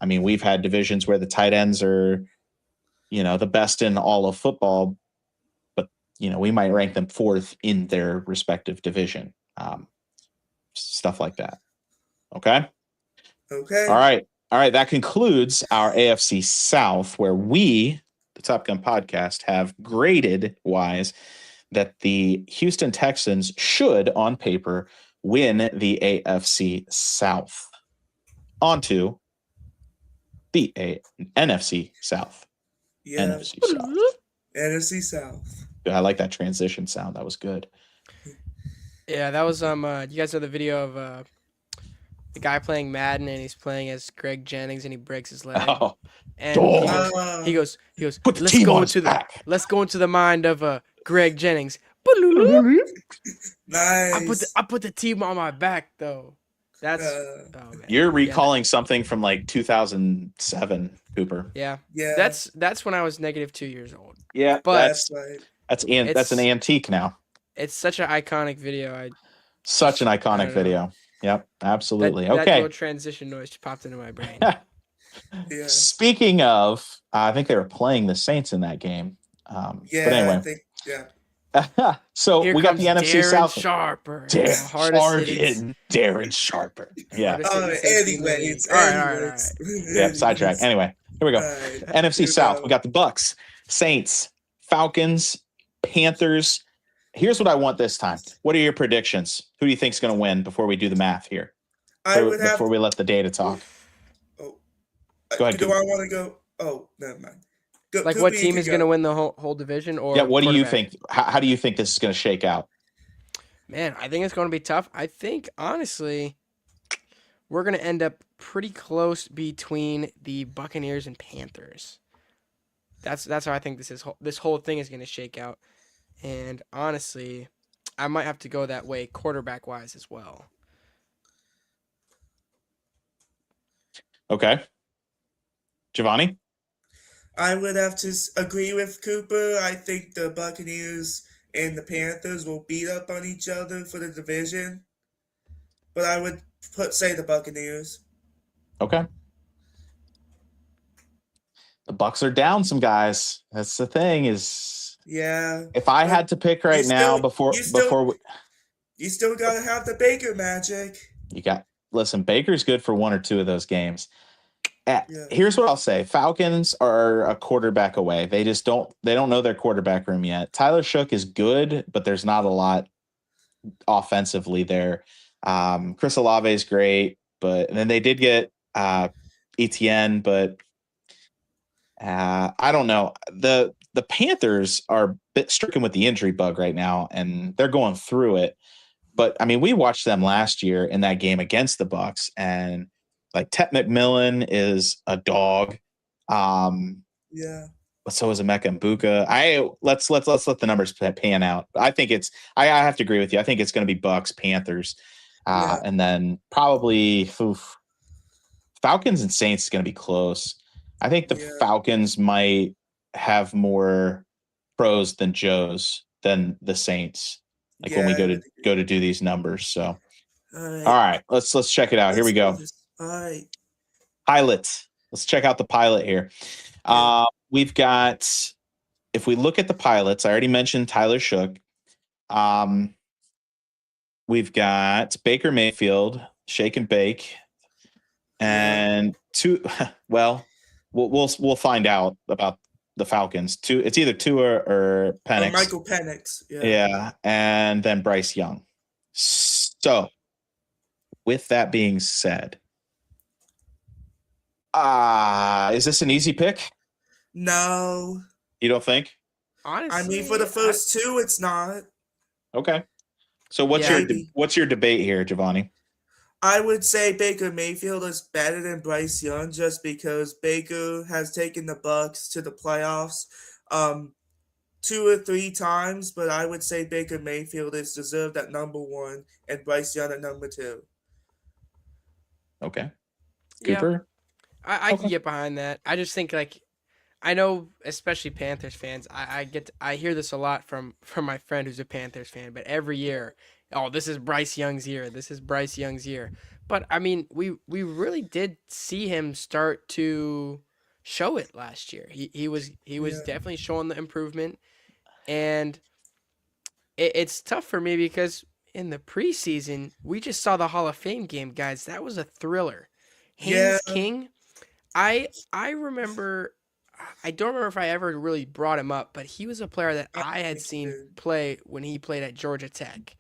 We've had divisions where the tight ends are, the best in all of football, but, we might rank them 4th in their respective division. Stuff like that. Okay? Okay. All right. That concludes our AFC South, where we, the Top Gun Podcast, have graded wise that the Houston Texans should, on paper, win the AFC South. On to the NFC South. Yeah. NFC South. NFC South. I like that transition sound. That was good. Yeah, that was you guys know the video of the guy playing Madden, and he's playing as Greg Jennings, and he breaks his leg. Oh. And he goes, Put the team on his back. Let's go into the mind of Greg Jennings. Nice. I put the team on my back though. That's oh man. You're Yeah, recalling something from like 2007, Cooper. yeah. Yeah, That's when I was negative 2 years old. Yeah, But that's right. that's an it's antique now. it's such an iconic video. Such an I iconic don't know. video. Yep, absolutely. That Okay. little transition noise just popped into my brain. Yeah. Speaking of, I think they were playing the Saints in that game. Yeah, But I anyway, think, so Here we got comes the NFC Darren South. Sharper, the hardest hitting, Darren Sharper. Yeah. hardest hitting safety in the league. anyways, All right. Yep. Sidetrack. Anyway, here we go. Alright, NFC here we South. go. We got the Bucks, Saints, Falcons, Panthers. Here's what I want this time. What are your predictions? Who do you think is going to win before we do the math here? Before we let the data talk. Oh, Go ahead, Do Cooper. I want to go? Oh, never mind. Like, Cooper, what you team can is go. going to win the whole division? Or Yeah. What do you quarterback? think? How do you think this is going to shake out? Man, I think it's going to be tough. I think, honestly, we're going to end up pretty close between the Buccaneers and Panthers. That's how I think this whole thing is going to shake out. And honestly, I might have to go that way quarterback-wise as well. Okay. Giovanni? I would have to agree with Cooper. I think the Buccaneers and the Panthers will beat up on each other for the division. But I would say the Buccaneers. Okay. The Bucks are down some guys. That's the thing is, Yeah. if I But had to pick right now you still gotta have the Baker magic. listen, Baker's good for one or two of those games. Yeah. Here's what I'll say. Falcons are a quarterback away. They don't know their quarterback room yet. Tyler Shook is good, but there's not a lot offensively there. Chris Olave is great, and then they did get ETN, but I don't know. The Panthers are a bit stricken with the injury bug right now, and they're going through it. But I mean, we watched them last year in that game against the Bucks, and like Tet McMillan is a dog. Yeah. But so is Emeka Mbuka. Let's let the numbers pan out. I think I have to agree with you. I think it's going to be Bucks, Panthers, and then probably Falcons and Saints is going to be close. I think the Falcons might have more pros than Joes than the Saints. Like when we go to do these numbers. So, all right, let's check it out. Here we go. All right. Pilot. Let's check out the pilot here. We've got, if we look at the pilots, I already mentioned Tyler Shook. We've got Baker Mayfield, shake and bake, and we'll find out about the Falcons. It's either Tua or Penix. Michael Penix. Yeah, and then Bryce Young. So, with that being said, is this an easy pick? No. You don't think? Honestly, I mean, for the first two, it's not. Okay. So what's your debate here, Giovanni? I would say Baker Mayfield is better than Bryce Young just because Baker has taken the Bucs to the playoffs 2 or 3 times, but I would say Baker Mayfield is deserved at number 1 and Bryce Young at number 2. Okay. Yeah. Cooper? I can get behind that. I just think, like, I know, especially Panthers fans, I hear this a lot from my friend who's a Panthers fan, but every year, oh, this is Bryce Young's year. This is Bryce Young's year. But I mean, we really did see him start to show it last year. He was definitely showing the improvement, and it's tough for me because in the preseason we just saw the Hall of Fame game, guys. That was a thriller. Haynes King, I remember. I don't remember if I ever really brought him up, but he was a player that I had seen play when he played at Georgia Tech.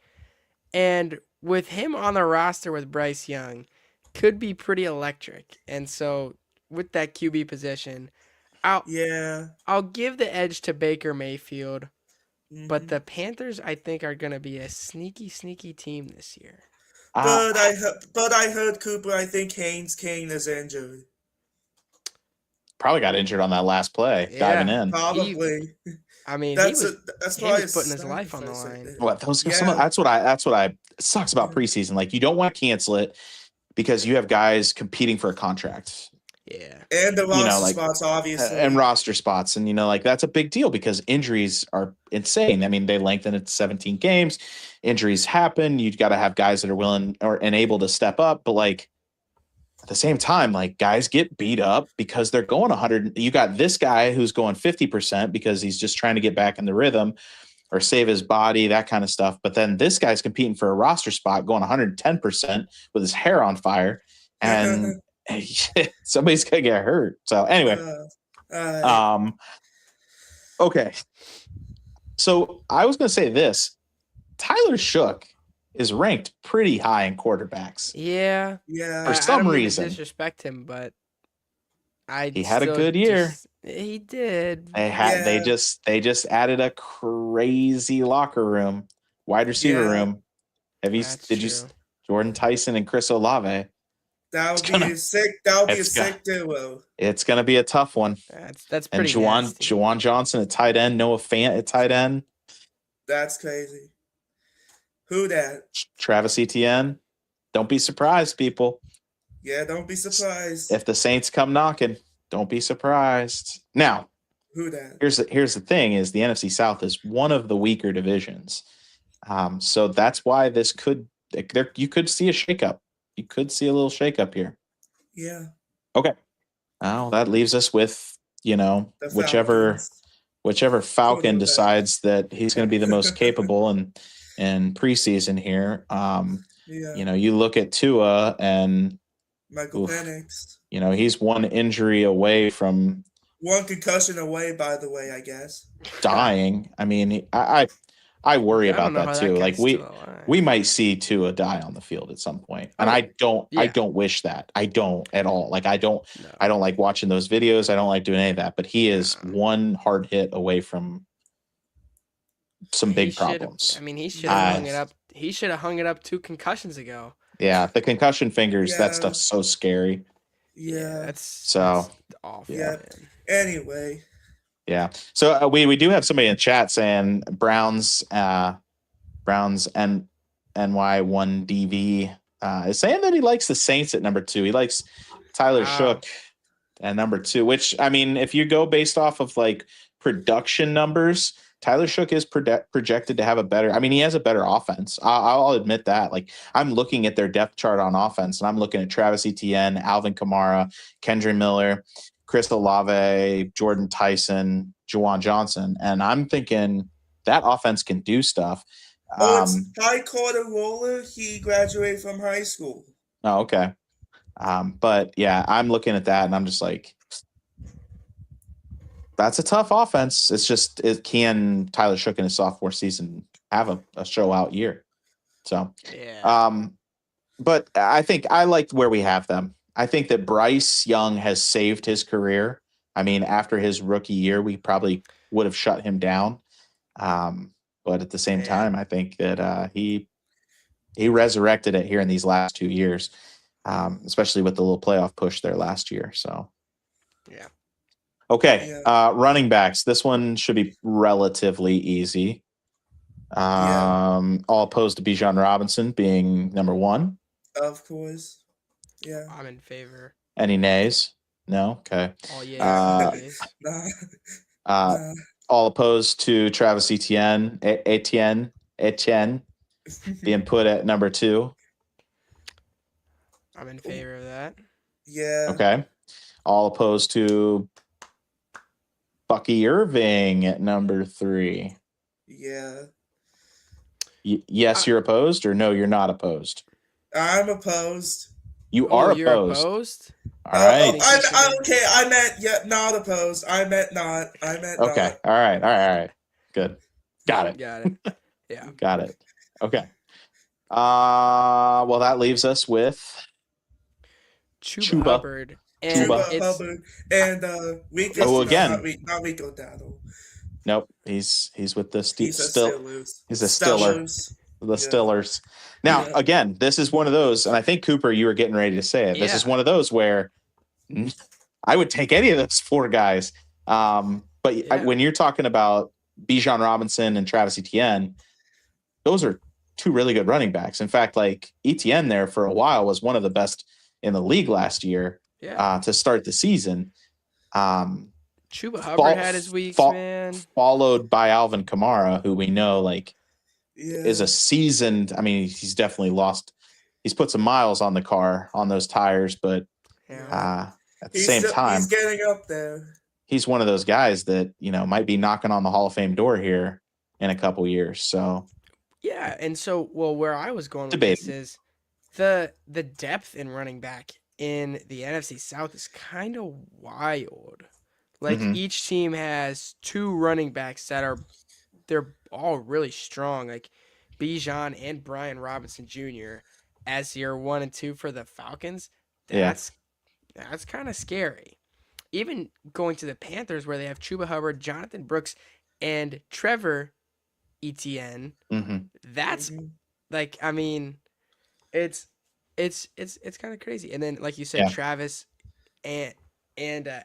And with him on the roster with Bryce Young, could be pretty electric. And so with that QB position, I'll give the edge to Baker Mayfield. Mm-hmm. But the Panthers, I think, are going to be a sneaky, sneaky team this year. But I heard Cooper. I think Haynes King is injured. Probably got injured on that last play, diving in. Probably. That's why he's putting his life on the line. That's what I. It sucks about preseason. Like, you don't want to cancel it. because you have guys competing for a contract. Yeah. And the roster like, spots, obviously. And roster spots. And, like that's a big deal because injuries are insane. I mean, they lengthen it to 17 games. Injuries happen. You've got to have guys that are willing and able to step up. But like at the same time, like guys get beat up because they're going 100. You got this guy who's going 50% because he's just trying to get back in the rhythm or save his body, that kind of stuff. But then this guy's competing for a roster spot going 110% with his hair on fire. And somebody's gonna get hurt. So anyway, okay. So I was gonna say this: Tyler Shook is ranked pretty high in quarterbacks. Yeah. For some reason, disrespect him, but he had a good year. He did. They just added a crazy locker room, wide receiver room. Did you Jordan Tyson and Chris Olave? That would be a sick duo. It's gonna be a tough one. That's pretty. And Juwan Johnson at tight end, Noah Fant at tight end. That's crazy. Who that? Travis Etienne. Don't be surprised, people. Yeah, don't be surprised. If the Saints come knocking, don't be surprised. Now, who that? Here's the thing: is the NFC South is one of the weaker divisions. So that's why you could see a shakeup. You could see a little shakeup here. Yeah. Okay. Now that leaves us with, whichever Falcon decides that he's going to be the most capable in preseason here. You look at Tua and Michael Penix. He's one injury away from one concussion away, by the way, I guess. Dying. I mean, I worry about that too. Like we might see Tua die on the field at some point. And I don't wish that. I don't at all. Like I don't like watching those videos. I don't like doing any of that, but he is one hard hit away from some big problems. He should have hung it up. He should have hung it up 2 concussions ago. Yeah, the concussion fingers, that stuff's so scary. Yeah. That's awful. Yeah. Anyway. Yeah. So we do have somebody in chat saying Browns and NY1DV is saying that he likes the Saints at number 2. He likes Tyler Shook at number 2, which, I mean, if you go based off of like production numbers, Tyler Shook is projected to have he has a better offense. I'll admit that. Like I'm looking at their depth chart on offense and I'm looking at Travis Etienne, Alvin Kamara, Kendra Miller, Chris Olave, Jordan Tyson, Juwan Johnson. And I'm thinking that offense can do stuff. It's Ty Carter Roller. He graduated from high school. Oh, okay. But yeah, I'm looking at that and I'm just like, that's a tough offense. It's just, can Tyler Shook in his sophomore season have a show out year? So, but I think I liked where we have them. I think that Bryce Young has saved his career. I mean, after his rookie year, we probably would have shut him down. But at the same time, I think that he resurrected it here in these last 2 years, especially with the little playoff push there last year. So, yeah. Okay, running backs. This one should be relatively easy. All opposed to Bijan Robinson being number 1. Of course. Yeah. I'm in favor. Any nays? No? Okay. Oh, yeah. All opposed to Travis Etienne being put at number 2. I'm in favor of that. Yeah. Okay. All opposed to Bucky Irving at number 3. Yeah. Yes, you're opposed, or no, you're not opposed? I'm opposed. You are opposed. You're opposed? All right. I'm okay. I meant not opposed. I meant not. Okay. Not. All right. Good. Got it. Yeah. Got it. Okay. Well, that leaves us with Chuba Hubbard. And Hubbard and Rico. Again. Not Rico Dowdle. Nope. He's with the Steelers. He's a Stiller. The Stillers. Now, again, this is one of those, and I think, Cooper, you were getting ready to say it. This is one of those where I would take any of those 4 guys. But when you're talking about Bijan Robinson and Travis Etienne, those are two really good running backs. In fact, like ETN there for a while was one of the best in the league last year to start the season. Chuba Hubbard had his weeks, man. Followed by Alvin Kamara, who we know like is Yeah. a seasoned. I mean, he's definitely lost. He's put some miles on the car on those tires, but at the same time, he's getting up there. he's one of those guys that might be knocking on the Hall of Fame door here in a couple years. So yeah, and so where I was going with Debating. this is the depth in running back in the NFC South is kind of wild. Like each team has two running backs they're all really strong. Like Bijan and Brian Robinson Jr. as your 1 and 2 for the Falcons. That's kind of scary. Even going to the Panthers where they have Chuba Hubbard, Jonathan Brooks, and Trevor Etienne. That's like, I mean, it's kind of crazy. And then, like you said, Travis and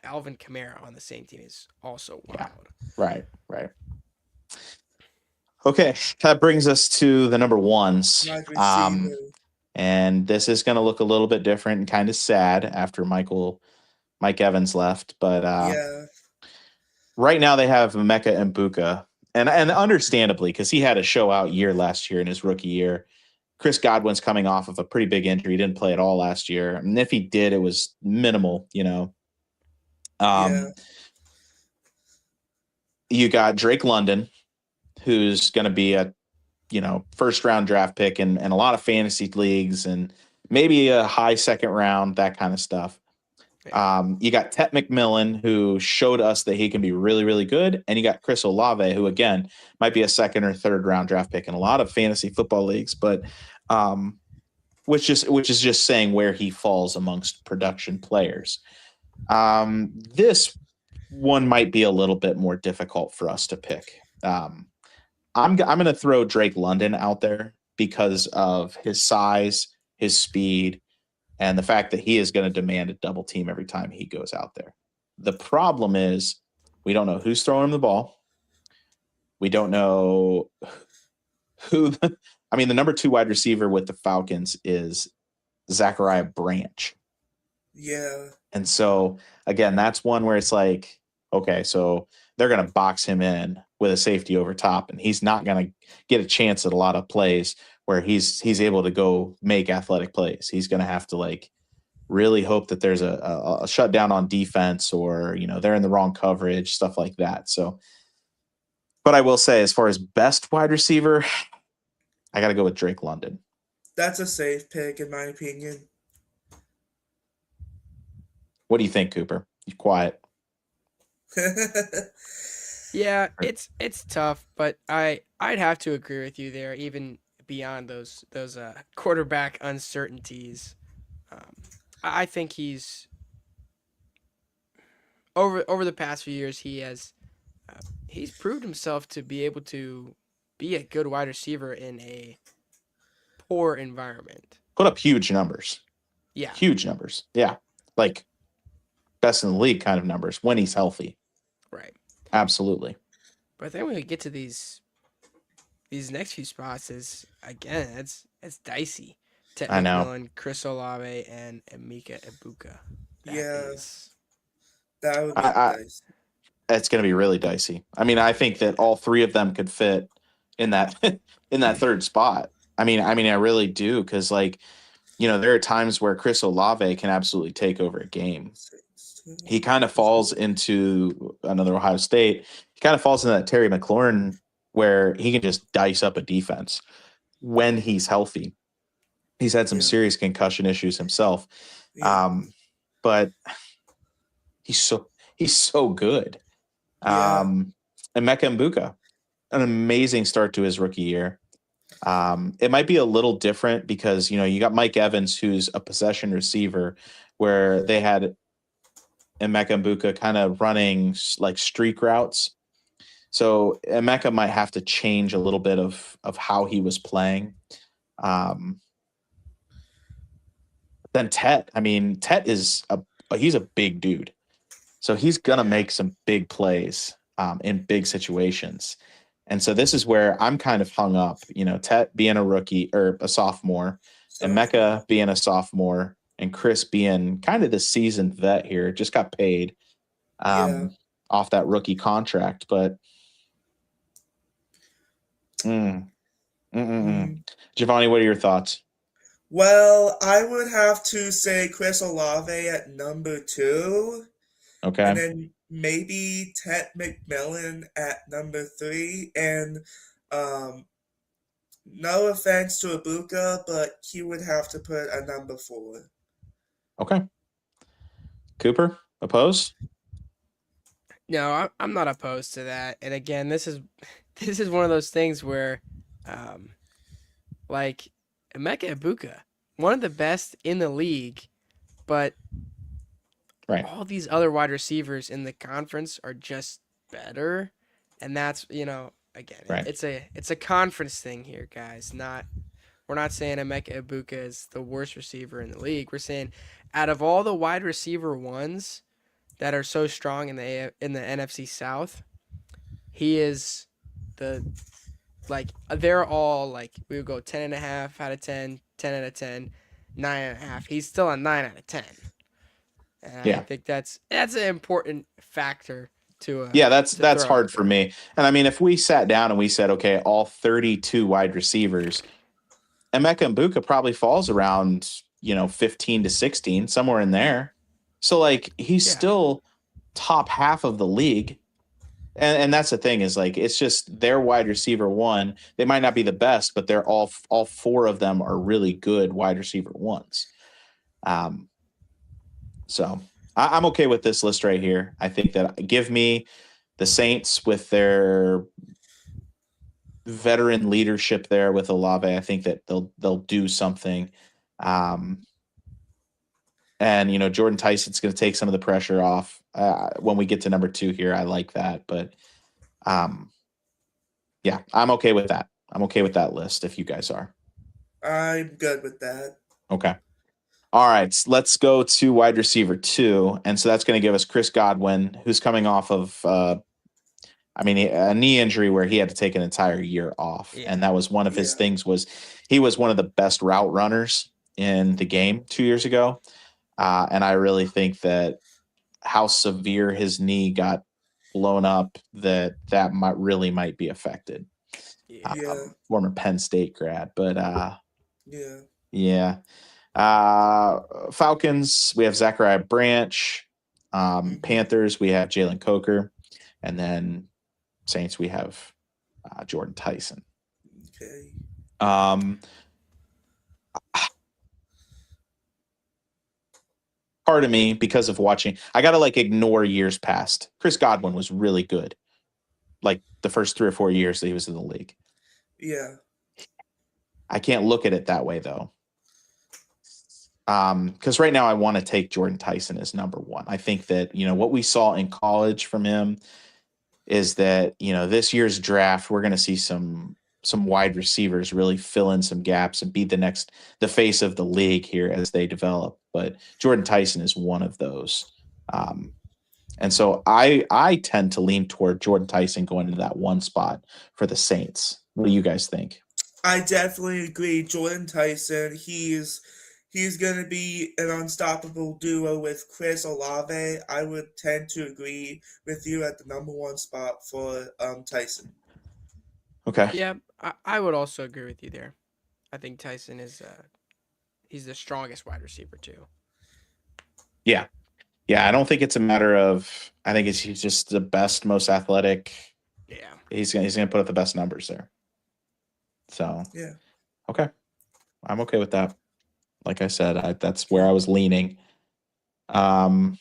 Alvin Kamara on the same team is also wild. Yeah. Right. Okay, that brings us to the number ones. And this is going to look a little bit different and kind of sad after Mike Evans left. But right now they have Emeka Mbuka. And understandably, because he had a show out year last year in his rookie year. Chris Godwin's coming off of a pretty big injury. He didn't play at all last year. And if he did, it was minimal, You got Drake London, who's going to be a first round draft pick in a lot of fantasy leagues and maybe a high second round, that kind of stuff. You got Tet McMillan, who showed us that he can be really, really good. And you got Chris Olave, who again might be a second or third round draft pick in a lot of fantasy football leagues, but which is just saying where he falls amongst production players. This one might be a little bit more difficult for us to pick. I'm going to throw Drake London out there because of his size, his speed, and the fact that he is going to demand a double team every time he goes out there. The problem is we don't know who's throwing him the ball. We don't know who. The number 2 wide receiver with the Falcons is Zachariah Branch. Yeah. And so, again, that's one where it's like, okay, so they're going to box him in with a safety over top, and he's not going to get a chance at a lot of plays where he's able to go make athletic plays. He's going to have to really hope that there's a shutdown on defense or, they're in the wrong coverage, stuff like that. So, but I will say as far as best wide receiver, I got to go with Drake London. That's a safe pick in my opinion. What do you think, Cooper? You're quiet. Yeah, it's tough, but I'd have to agree with you there, even beyond those quarterback uncertainties. I think he's over the past few years he's proved himself to be able to be a good wide receiver in a poor environment. Put up huge numbers. Yeah. Huge numbers. Yeah. Like best in the league kind of numbers when he's healthy. Right. Absolutely. But then when we get to these next few spots is again it's dicey. Tet McMillan, Chris Olave, and Emeka Egbuka. That would be dicey. It's going to be really dicey. I think that all three of them could fit in that third spot. I really do, because there are times where Chris Olave can absolutely take over a game. He kind of falls into another Ohio State. He kind of falls into that Terry McLaurin where he can just dice up a defense when he's healthy. He's had some serious concussion issues himself. But he's so good. Emeka Egbuka, an amazing start to his rookie year. It might be a little different because, you got Mike Evans, who's a possession receiver, where they had Emeka Egbuka kind of running streak routes. So Emeka might have to change a little bit of how he was playing. Then Tet is he's a big dude. So he's going to make some big plays in big situations. And so this is where I'm kind of hung up, Tet being a rookie or a sophomore, and Sophomore. Mecca being a sophomore, and Chris being kind of the seasoned vet here, just got paid Yeah. off that rookie contract. But Mm. Giovanni, what are your thoughts? Well, I would have to say Chris Olave at number 2, and Okay. then maybe Ted McMillan at number 3. And um, no offense to Ibuka, but he would have to put a number 4. Okay. Cooper, opposed? No, I'm not opposed to that. And again, this is this is one of those things where, um, like Emeka Ibuka, one of the best in the league, but Right. all these other wide receivers in the conference are just better, and that's again, Right. it's a conference thing here, guys. We're not saying Emeka Ibuka is the worst receiver in the league. We're saying out of all the wide receiver ones that are so strong in the NFC South, he is the they're all like we would go 10.5 out of 10, 10 out of 10, 9.5. He's still a 9 out of 10. And I Yeah. think that's an important factor to Yeah, that's throw out hard for there. me. And I mean, if we sat down and we said, okay, all 32 wide receivers, Emeka Mbuka probably falls around, 15 to 16, somewhere in there. So like he's Yeah. still top half of the league. And that's the thing is like it's just their wide receiver one. They might not be the best, but they're all 4 of them are really good wide receiver ones. So I'm okay with this list right here. I think that give me the Saints with their veteran leadership there with Olave. I think that they'll do something. And Jordan Tyson's going to take some of the pressure off when we get to number 2 here. I like that, but yeah, I'm okay with that. I'm okay with that list if you guys are. I'm good with that. Okay. All right, let's go to wide receiver 2, and so that's going to give us Chris Godwin, who's coming off of, a knee injury where he had to take an entire year off, and that was one of his things. Was he was one of the best route runners in the game 2 years ago, and I really think that how severe his knee got blown up that might be affected. Yeah. Former Penn State grad, but Yeah. yeah. Falcons, we have Zachariah Branch. Panthers, we have Jalen Coker. And then Saints, we have Jordan Tyson. Okay. Part of me, because of watching, I got to ignore years past. Chris Godwin was really good. Like the first 3 or 4 years that he was in the league. Yeah. I can't look at it that way though. Because right now I want to take Jordan Tyson as number 1. I think that, what we saw in college from him is that, this year's draft, we're going to see some wide receivers really fill in some gaps and be the face of the league here as they develop. But Jordan Tyson is one of those. And so I tend to lean toward Jordan Tyson going into that 1 spot for the Saints. What do you guys think? I definitely agree. Jordan Tyson, he's going to be an unstoppable duo with Chris Olave. I would tend to agree with you at the number 1 spot for Tyson. Okay. Yeah, I would also agree with you there. I think Tyson is he's the strongest wide receiver too. Yeah. Yeah, I don't think it's a matter of. I think he's just the best, most athletic. Yeah, he's gonna put up the best numbers there. So yeah, okay, I'm okay with that. Like I said, that's where I was leaning. All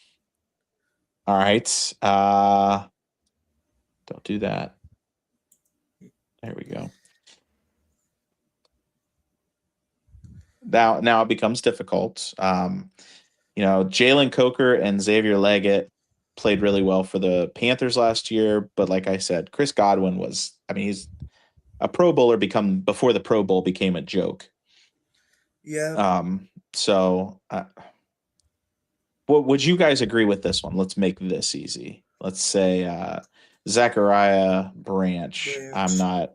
right. Don't do that. There we go. Now it becomes difficult. Jalen Coker and Xavier Leggett played really well for the Panthers last year, but like I said, Chris Godwin he's a Pro Bowler before the Pro Bowl became a joke. yeah. So would you guys agree with this one? Let's make this easy. Let's say Zachariah Branch. Branch.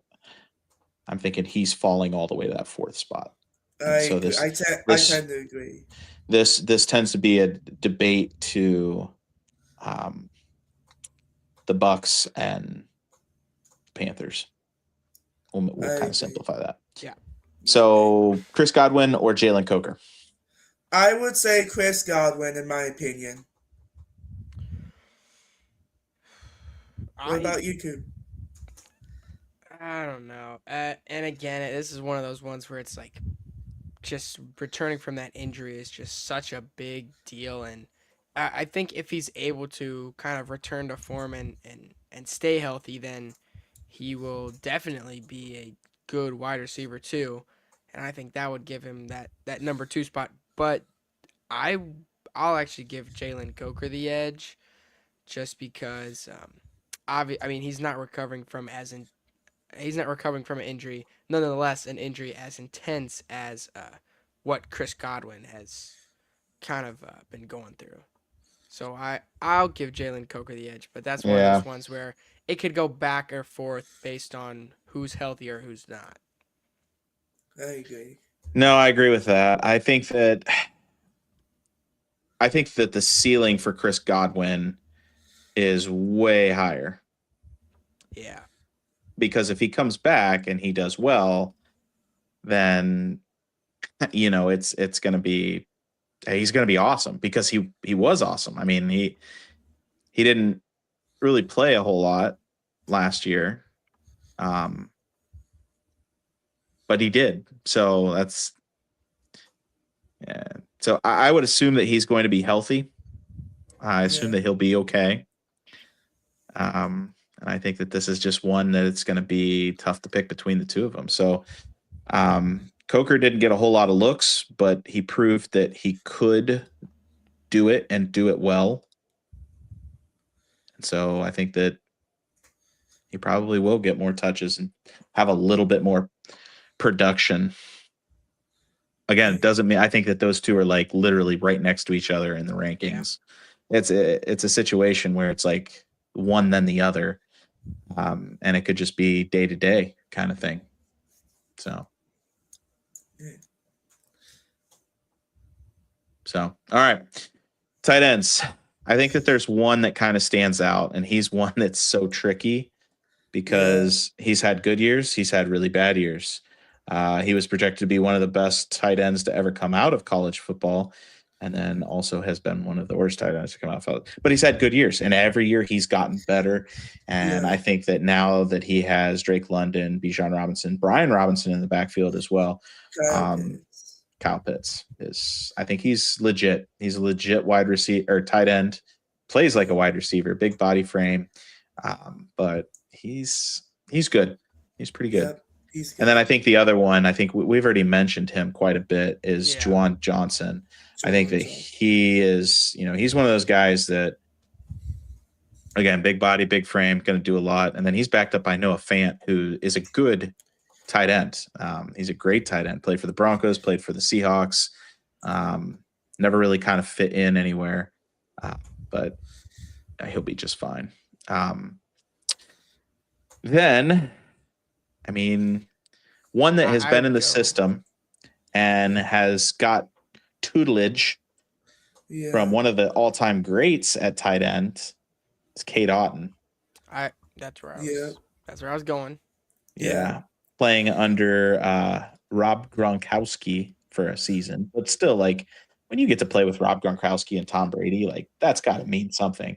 I'm thinking he's falling all the way to that 4th spot. And so I tend to agree. This tends to be a debate to the Bucks and Panthers. We'll kind of simplify that. Yeah. So Chris Godwin or Jalen Coker? I would say Chris Godwin, in my opinion. What about you two? I don't know. And again, this is one of those ones where it's like just returning from that injury is just such a big deal. And I think if he's able to kind of return to form and stay healthy, then he will definitely be a good wide receiver too. And I think that would give him that number 2 spot. But I'll actually give Jalen Coker the edge just because he's not recovering from an injury. Nonetheless, an injury as intense as what Chris Godwin has kind of been going through. So I'll give Jalen Coker the edge, but that's one of those ones where it could go back or forth based on who's healthy or who's not. I agree. No, I agree with that. I think that the ceiling for Chris Godwin is way higher. Yeah. Because if he comes back and he does well, then it's going to be he's going to be awesome because he was awesome. I mean, he didn't really play a whole lot last year. But he did. So that's So I would assume that he's going to be healthy. I assume that he'll be okay. And I think that this is just one that it's going to be tough to pick between the two of them. So Coker didn't get a whole lot of looks, but he proved that he could do it and do it well. And so I think that he probably will get more touches and have a little bit more production. Again, it doesn't mean I think that those two are like literally right next to each other in the rankings. Yeah. It's a situation where it's like one then the other, and it could just be day to day kind of thing. So, all right, tight ends. I think that there's one that kind of stands out, and he's one that's so tricky because he's had good years, he's had really bad years. He was projected to be one of the best tight ends to ever come out of college football, and then also has been one of the worst tight ends to come out of college. But he's had good years, and every year he's gotten better. And I think that now that he has Drake London, Bijan Robinson, Brian Robinson in the backfield as well, Kyle Pitts I think he's legit. He's a legit wide receiver or tight end, plays like a wide receiver, big body frame, but he's good. He's pretty good. And then I think the other one, I think we've already mentioned him quite a bit, is Juwan Johnson. I think that he is, he's one of those guys that, again, big body, big frame, going to do a lot. And then he's backed up by Noah Fant, who is a good tight end. He's a great tight end. Played for the Broncos, played for the Seahawks. Never really kind of fit in anywhere, but he'll be just fine. Then, I mean, one that has been in the system and has got tutelage from one of the all-time greats at tight end is Cade Otton. That's where I was going. Yeah. Playing under Rob Gronkowski for a season. But still, like, when you get to play with Rob Gronkowski and Tom Brady, like, that's got to mean something.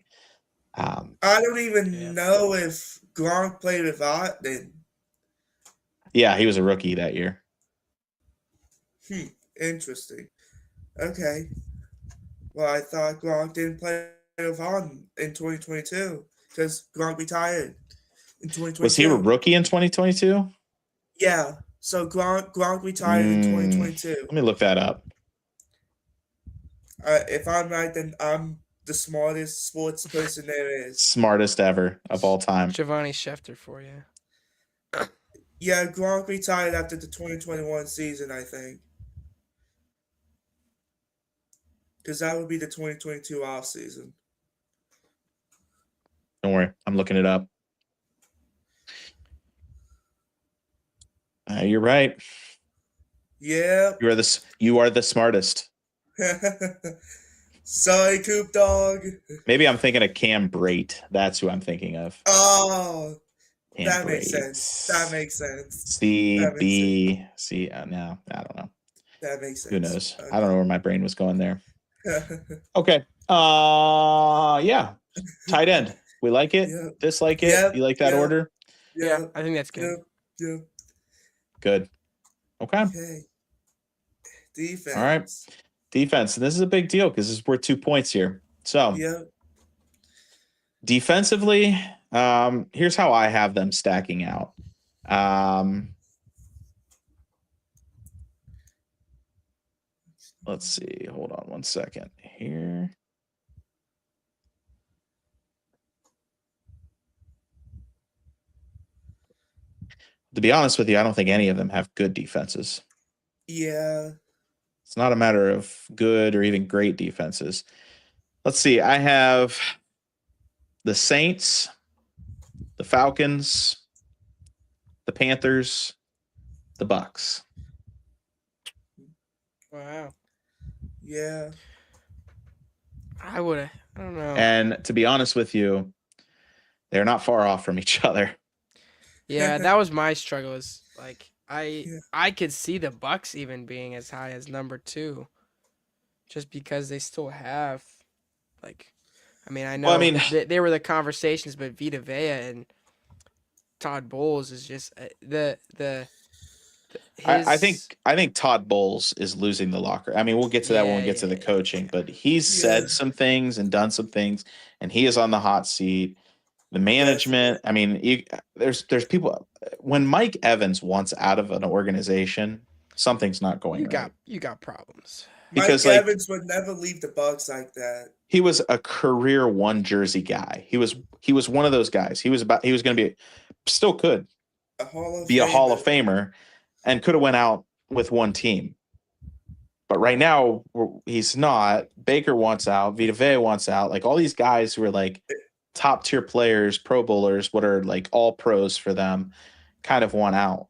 I don't even know if Gronk played with Otton. Yeah, he was a rookie that year. Interesting. Okay. Well, I thought Gronk didn't play with Otton in 2022 because Gronk retired in 2022. Was he a rookie in 2022? Yeah. So Gronk retired in 2022. Let me look that up. If I'm right, then I'm the smartest sports person there is. Smartest ever of all time. JovanniSchefter for you. Yeah, Gronk retired after the 2021 season, I think. Because that would be the 2022 off season. Don't worry, I'm looking it up. You're right. Yep. You are the smartest. Sorry, Coop Dog. Maybe I'm thinking of Cam Brate. That's who I'm thinking of. Oh, Cam that makes Brate. sense. That makes sense. C That makes B C. No, I don't know. That makes sense. Who knows? Okay. I don't know where my brain was going there. Okay. Yeah. Tight end. We like it. Yep. Dislike it. Yep. You like that Yep. order? Yeah, I think that's good. Yep. Good. Okay. Okay. Defense. All right. Defense. And this is a big deal because we're 2 points here. So Yep. defensively, here's how I have them stacking out. Let's see. Hold on one second here. To be honest with you, I don't think any of them have good defenses. Yeah. It's not a matter of good or even great defenses. Let's see. I have the Saints, the Falcons, the Panthers, the Bucs. Wow. Yeah. I don't know. And to be honest with you, they're not far off from each other. Yeah, that was my struggle. Is like I could see the Bucks even being as high as number 2, just because they still have, like, I mean, I know they were the conversations, but Vita Vea and Todd Bowles is just I think Todd Bowles is losing the locker. I mean, we'll get to that when we get to the coaching, but he's said some things and done some things, and he is on the hot seat. The management, I mean, there's people. When Mike Evans wants out of an organization, something's not going right. You got problems. Because Mike Evans would never leave the Bucks like that. He was a career one jersey guy. He was one of those guys. He was going to be, still could be a Hall of Famer, and could have went out with one team. But right now he's not. Baker wants out. Vita Vea wants out. Like all these guys who are like top tier players, Pro Bowlers, what are like all pros for them, kind of want out.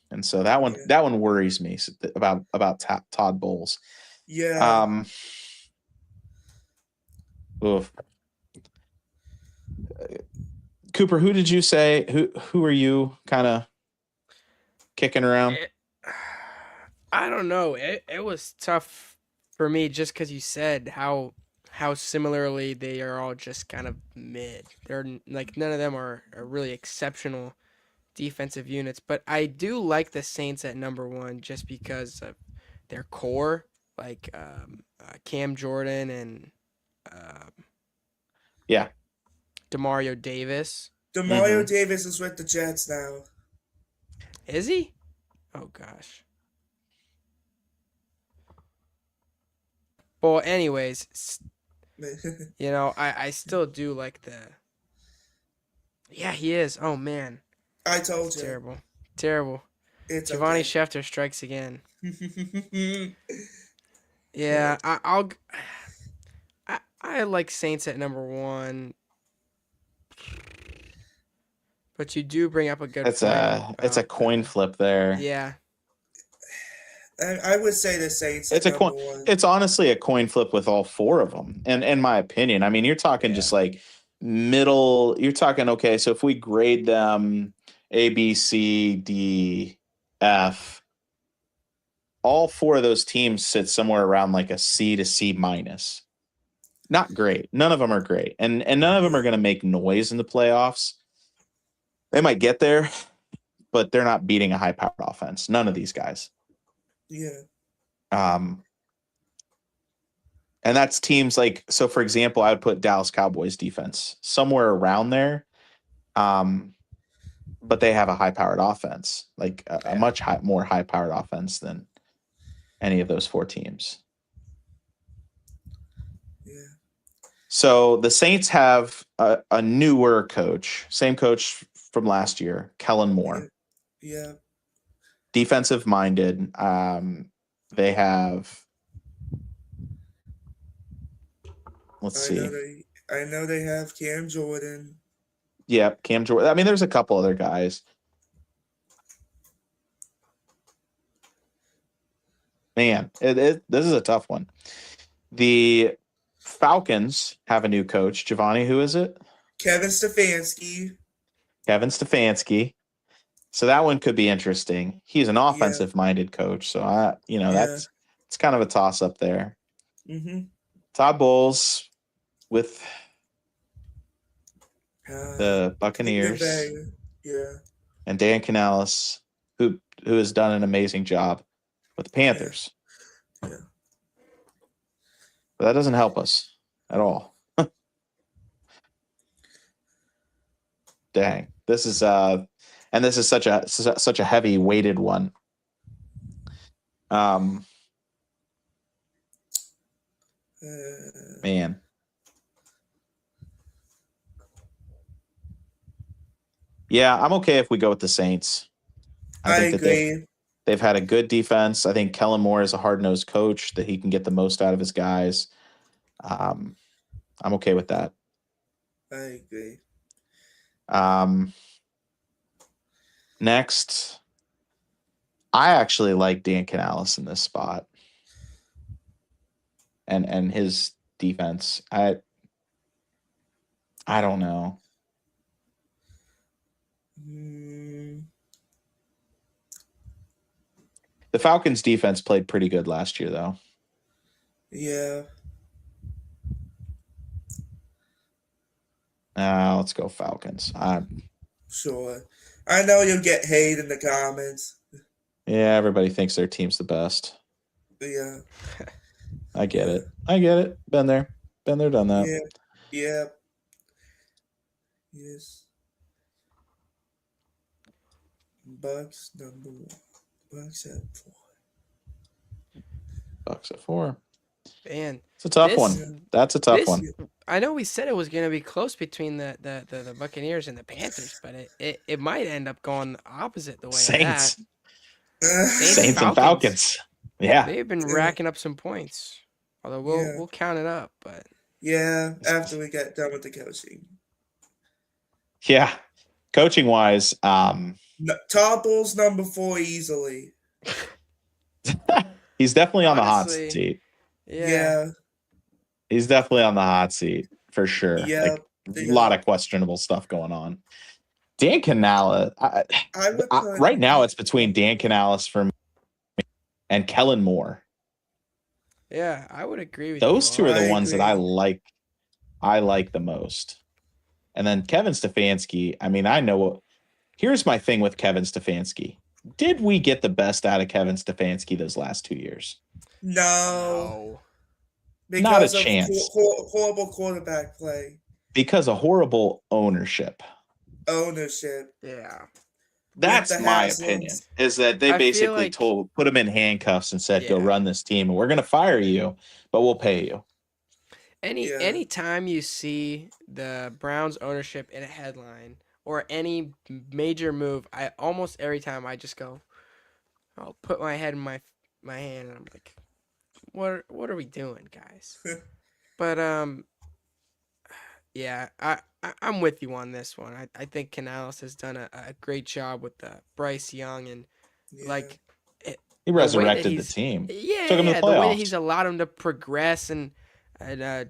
And so that one worries me about Todd Bowles. Yeah. Cooper, who did you say? Who are you kind of kicking around? I don't know. It was tough for me just because you said how similarly they are all just kind of mid. They're like none of them are really exceptional defensive units, but I do like the Saints at number 1 just because of their core, like Cam Jordan and Demario Davis. Demario Davis is with the Jets now. Is he? Oh gosh. Well, anyways, you know, I still do like the. Yeah, he is. Oh man. I told you. Terrible. It's JovanniSchefter strikes again. Yeah, I like Saints at number 1. But you do bring up a good point. It's a coin flip there. Yeah. I would say the Saints. It's honestly a coin flip with all 4 of them. And in my opinion, I mean, you're talking just like middle. You're talking, okay, so if we grade them A, B, C, D, F, all 4 of those teams sit somewhere around like a C to C minus. Not great. None of them are great. And none of them are going to make noise in the playoffs. They might get there, but they're not beating a high-powered offense. None of these guys. Yeah. And that's teams like, so for example, I would put Dallas Cowboys defense somewhere around there. But they have a high-powered offense, like a much more high-powered offense than any of those 4 teams. Yeah. So the Saints have a newer coach, same coach from last year, Kellen Moore. Yeah. Defensive minded. They have. Let's see. I know they have Cam Jordan. Yeah, Cam Jordan. I mean, there's a couple other guys. Man, this is a tough one. The Falcons have a new coach. Giovanni, who is it? Kevin Stefanski. Kevin Stefanski. So that one could be interesting. He's an Yeah. offensive-minded coach, so Yeah. that's it's kind of a toss-up there. Mm-hmm. Todd Bowles with the I Buccaneers think they're very, yeah. and Dan Canales, who has done an amazing job with the Panthers. Yeah. But that doesn't help us at all. Dang. This is such a heavy weighted one. Man. Yeah, I'm okay if we go with the Saints. I think agree. They've had a good defense. I think Kellen Moore is a hard-nosed coach that he can get the most out of his guys. I'm okay with that. I agree. Next, I actually like Dan Canales in this spot, and his defense. I don't know. The Falcons' defense played pretty good last year, though. Yeah. Let's go Falcons. Sure. I know you'll get hate in the comments. Yeah, everybody thinks their team's the best. Yeah. I get it. Been there, done that. Yeah. Yes. Bucks number 1. Bucks at 4. Bucks at 4. Man, it's a tough one. That's a tough one. I know we said it was going to be close between the Buccaneers and the Panthers, but it might end up going the opposite the way Saints. of that. Saints and Falcons. Yeah, they've been racking up some points. Although we'll count it up, but yeah, after we get done with the coaching. Yeah, coaching wise, Topples number 4 easily. He's definitely on the hot seat. Yeah. He's definitely on the hot seat for sure. Yeah. A lot of questionable stuff going on. Dan Canales, right now it's between Dan Canales for me and Kellen Moore. Yeah, I would agree with those you. two are the ones that I like. I like the most. And then Kevin Stefanski. I mean, here's my thing with Kevin Stefanski. Did we get the best out of Kevin Stefanski those last 2 years? No. Because not a chance. Horrible quarterback play. Because of horrible ownership. Yeah. That's my opinion, is that they basically put him in handcuffs and said, go run this team, and we're going to fire you, but we'll pay you. Any time you see the Browns ownership in a headline or any major move, I almost every time I just go, I'll put my head in my hand and I'm like, what are we doing, guys? But yeah, I'm with you on this one. I think Canales has done a great job with Bryce Young and he resurrected the team. Yeah, took him to the playoffs. The way that he's allowed him to progress and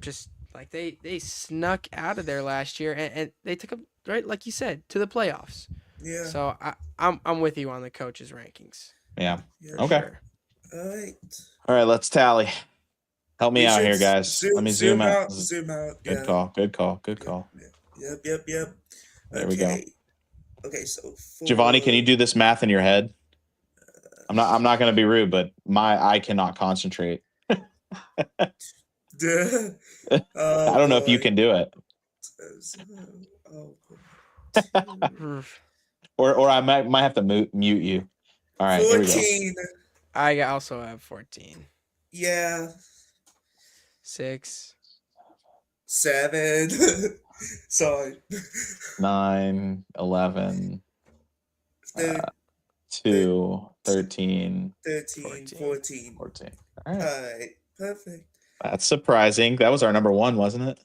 just like they snuck out of there last year and they took him right, like you said, to the playoffs. Yeah. So I'm with you on the coaches rankings. Yeah. Okay. Sure. All right. Let's tally. Help me out here, guys. Let me zoom out. Zoom out. Good call. Yep. There we go. Okay, so Giovanni, can you do this math in your head? I'm not going to be rude, but I cannot concentrate. I don't know if you can do it. or I might have to mute you. All right, 14. Here we go. I also have 14. Yeah. 6. 7. Sorry. 9, 11. 2, 13. 14. All right. All right. Perfect. That's surprising. That was our number 1, wasn't it?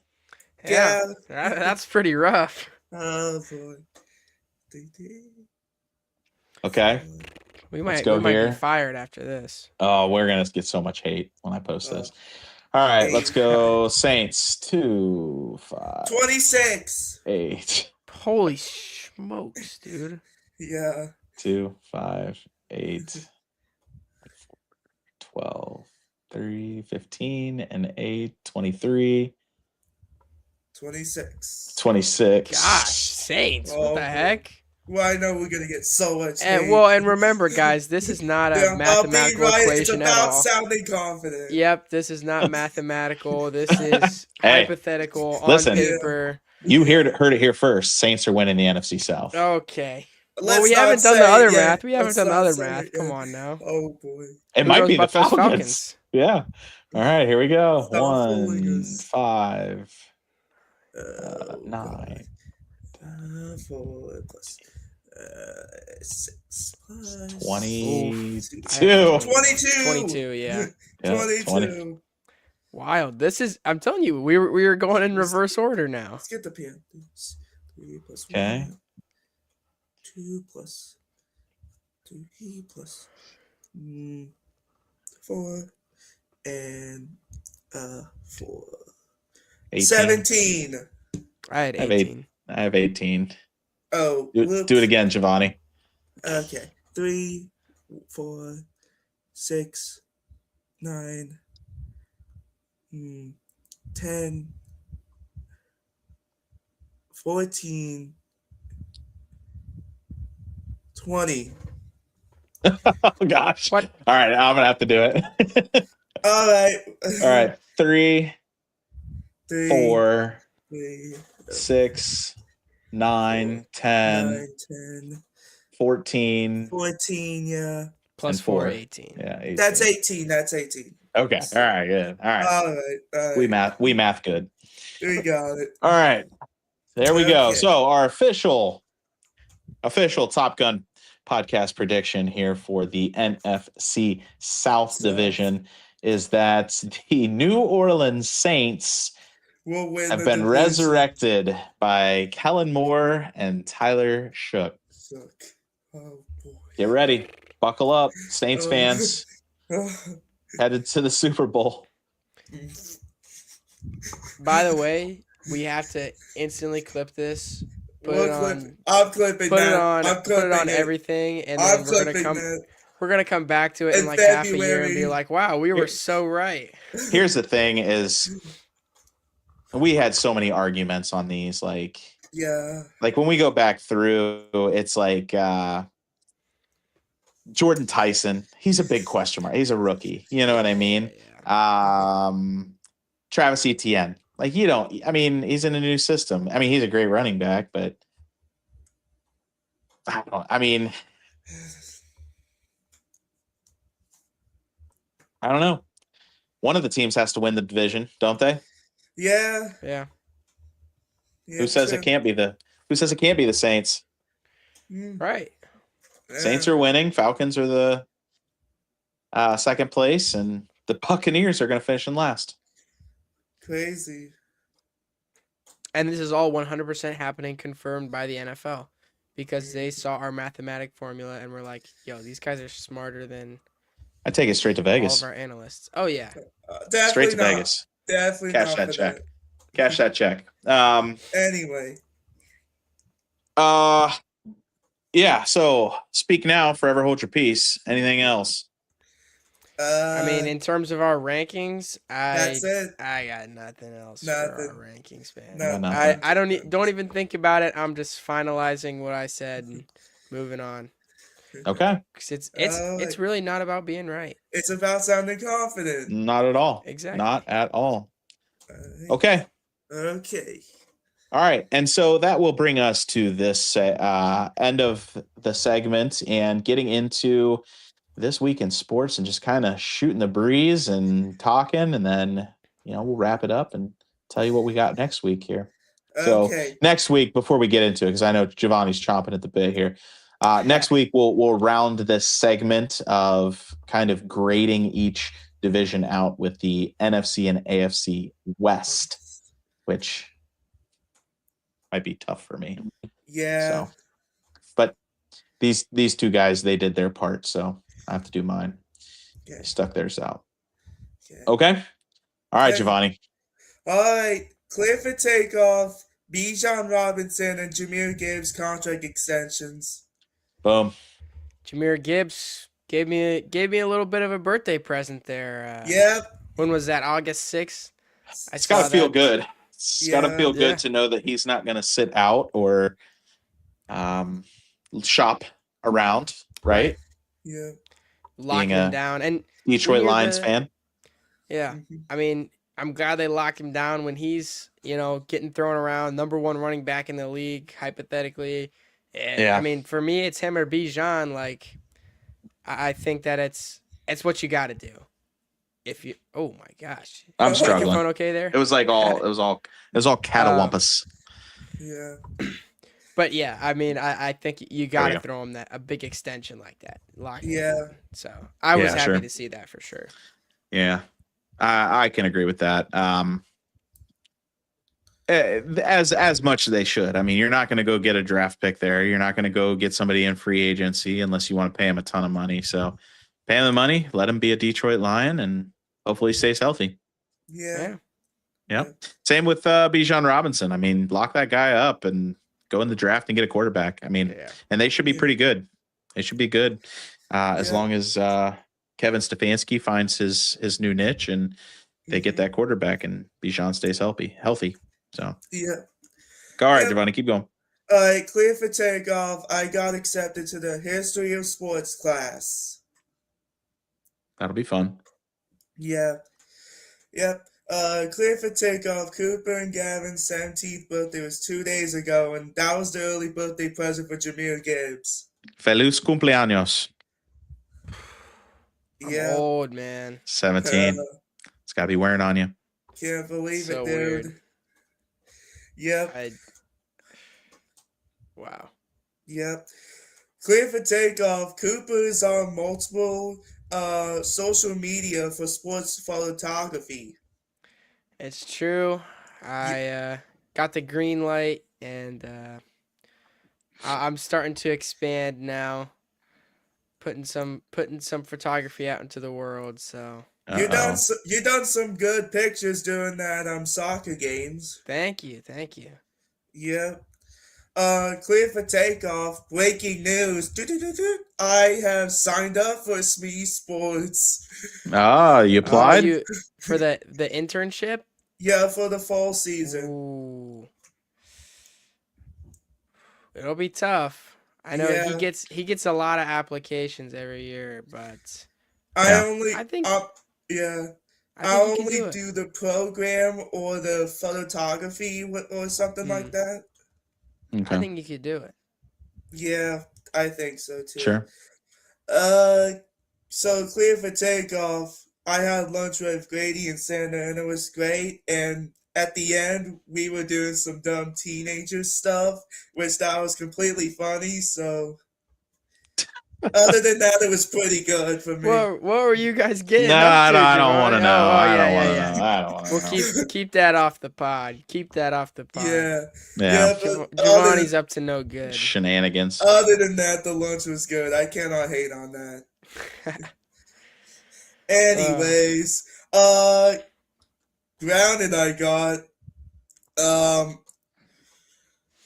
Yeah. That's pretty rough. Oh, boy. Okay. We Let's might go be here. fired after this. Oh, we're gonna get so much hate when I post this. All right, let's 8. go Saints 2, 5, 26. 8. Holy smokes, dude. Yeah. 2, 5, 8, 12, 3, 15, and 8, 23, 26. 26. Gosh, Saints. What the boy. heck? Well, I know we're gonna get so much And hate. well, and remember, guys, this is not a Yeah, mathematical I'll be right. equation It's at about all. sounding confident. Yep, this is not mathematical. This is Hey, hypothetical listen. on paper. You heard it here first. Saints are winning the NFC South. Okay. Well, Let's we not haven't done the say other it yet. math. We haven't Let's done the not other say math. it Come yet. on now. Oh boy. It Who might knows be the about those Falcons. Yeah. All right, here we go. Stop fooling 1, us. 5, Oh, 9. 4 plus 6 plus 22. 22. 22, yeah. Yeah, 22. Wild. This is, I'm telling you, we were going in reverse order now. Let's get the Panthers. 3 plus Okay. 1. 2 plus 3 plus 4 and 4. 18. 17. I had I have 18. I have 18. Oh, Do whoops. it again, Giovanni. Okay. 3, 4, 6, 9, 10, 14, 20. Oh gosh. What? All right, I'm gonna have to do it. All right. All right, 3, 3, 4, 3, 6, 9, 10, 9, 10, 14, 14, yeah. Plus and 4, 4. 18. Yeah, 18. That's 18. That's 18. Okay. All right, good. All right. All right. We math good. We got it. All right. There we go. Okay. So our official Top Gun podcast prediction here for the NFC South division is that the New Orleans Saints We'll win have the been division. resurrected by Kellen Moore and Tyler Shook. Suck. Oh boy. Get ready. Buckle up, Saints Oh. fans. Headed to the Super Bowl. By the way, we have to instantly clip this. Put it on. I'm clipping Put that. it on. I'm Put it on clipping everything, and I'm then we're gonna clipping come. that. We're gonna come back to it in In like half a year and be February. like, "Wow, we were so right." Here's the thing: is we had so many arguments on these. Like Yeah. when we go back through, it's like Jordan Tyson. He's a big question mark. He's a rookie. You know what I mean? Yeah. Travis Etienne. Like he's in a new system. I mean, he's a great running back, but I don't know. One of the teams has to win the division, don't they? Yeah. Yeah. Yeah, Who says true. it can't be the Saints? Right. Yeah. Saints are winning. Falcons are the second place, and the Buccaneers are going to finish in last. Crazy. And this is all 100% happening, confirmed by the NFL, because they saw our mathematic formula and were like, "Yo, these guys are smarter than I take it straight to all Vegas. of our analysts." Oh yeah. Definitely Straight to not. Vegas. Definitely Cash not that for check. that. Cash that check. Anyway. Yeah. So speak now, forever hold your peace. Anything else? I mean, in terms of our rankings, that's it. I got nothing else Nothing. for our rankings, man. No, nothing. I don't even think about it. I'm just finalizing what I said and moving on. Okay. 'Cause it's really not about being right. It's about sounding confident. Not at all. Exactly. Not at all. Okay. Okay. All right. And so that will bring us to this end of the segment and getting into this week in sports and just kind of shooting the breeze and talking. And then, we'll wrap it up and tell you what we got next week here. So Okay. next week, before we get into it, because I know Giovanni's chomping at the bit here. Next week, we'll round this segment of kind of grading each division out with the NFC and AFC West, which might be tough for me. Yeah. So, but these two guys, they did their part, so I have to do mine. They Okay. stuck theirs out. Okay. Okay. All right, Okay. Giovanni. All right. Clear for takeoff. Bijan Robinson and Jahmyr Gibbs contract extensions. Boom. Jahmyr Gibbs gave me a little bit of a birthday present there. Yep. When was that? August 6th? It's got to feel good. It's got to feel Yeah. good to know that he's not going to sit out or shop around, right? Yeah. Locking Being him a down. And Detroit when you're Lions fan. Yeah. Mhm. I mean, I'm glad they locked him down when he's, getting thrown around, number one running back in the league, hypothetically. And, Yeah. I mean, for me, it's him or Bijan. Like, I think that it's what you got to do. Oh my gosh, I'm is the microphone struggling. okay there? It was all catawampus. Yeah. But yeah, I mean, I think you got we to go. throw him a big extension like that, lock him Yeah. down. So I was Yeah, happy sure. to see that for sure. Yeah. I can agree with that. As much as they should. I mean, you're not going to go get a draft pick there. You're not going to go get somebody in free agency unless you want to pay him a ton of money. So pay him the money, let him be a Detroit Lion, and hopefully he stays healthy. Yeah. Yeah. Same with Bijan Robinson. I mean, lock that guy up and go in the draft and get a quarterback. I mean, and they should be pretty good. They should be good as long as Kevin Stefanski finds his new niche and they get that quarterback and Bijan stays healthy. So Yeah. All right, Giovanni, keep going. All right, clear for takeoff. I got accepted to the history of sports class. That'll be fun. Yeah. Yep. Clear for takeoff. Cooper and Gavin's 17th birthday was 2 days ago, and that was the early birthday present for Jahmyr Gibbs. Feliz cumpleaños. I'm old, man. 17. It's got to be wearing on you. Can't believe So it, dude. weird. Yep. Wow. Yep. Clear for takeoff. Cooper is on multiple social media for sports photography. It's true. I got the green light, and I'm starting to expand now, putting some photography out into the world. So you done some good pictures during that soccer games. Thank you. Yep. Clear for takeoff. Breaking news. I have signed up for SME Sports. You applied? For the internship? Yeah, for the fall season. Ooh. It'll be tough. I know he gets a lot of applications every year, but I think I you only can do the program or the photography or something like that. Okay. I think you could do it. Yeah, I think so too. Sure. So clear for takeoff. I had lunch with Grady and Santa, and it was great. And at the end, we were doing some dumb teenager stuff, which that was completely funny. So, other than that, it was pretty good for me. What were you guys getting No, up to, I don't want to know. I don't want to yeah. know. I don't want to know. We'll keep that off the pod. Keep that off the pod. Yeah. But Giovanni's up to no good. Shenanigans. Other than that, the lunch was good. I cannot hate on that. Anyways, grounded I got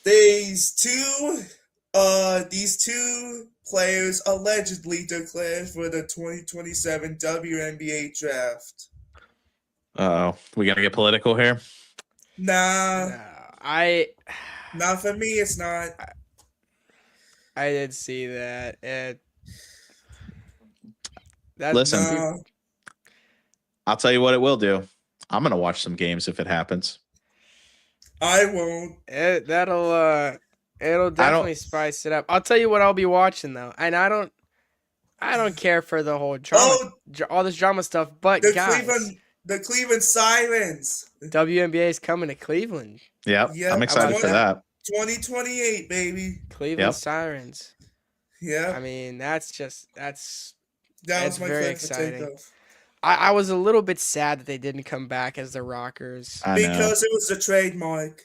these two players allegedly declared for the 2027 WNBA draft. We gonna get political here? Nah. No, not for me, it's not. I did see that. Listen, I'll tell you what it will do. I'm gonna watch some games if it happens. I won't. It'll definitely spice it up. I'll tell you what I'll be watching though, and I don't care for the whole drama, all this drama stuff. But the Cleveland Sirens. WNBA is coming to Cleveland. Yep. I'm excited for that. 2028, baby. Cleveland Sirens. Yeah. I mean, that was my very exciting. I was a little bit sad that they didn't come back as the Rockers. Because it was a trademark.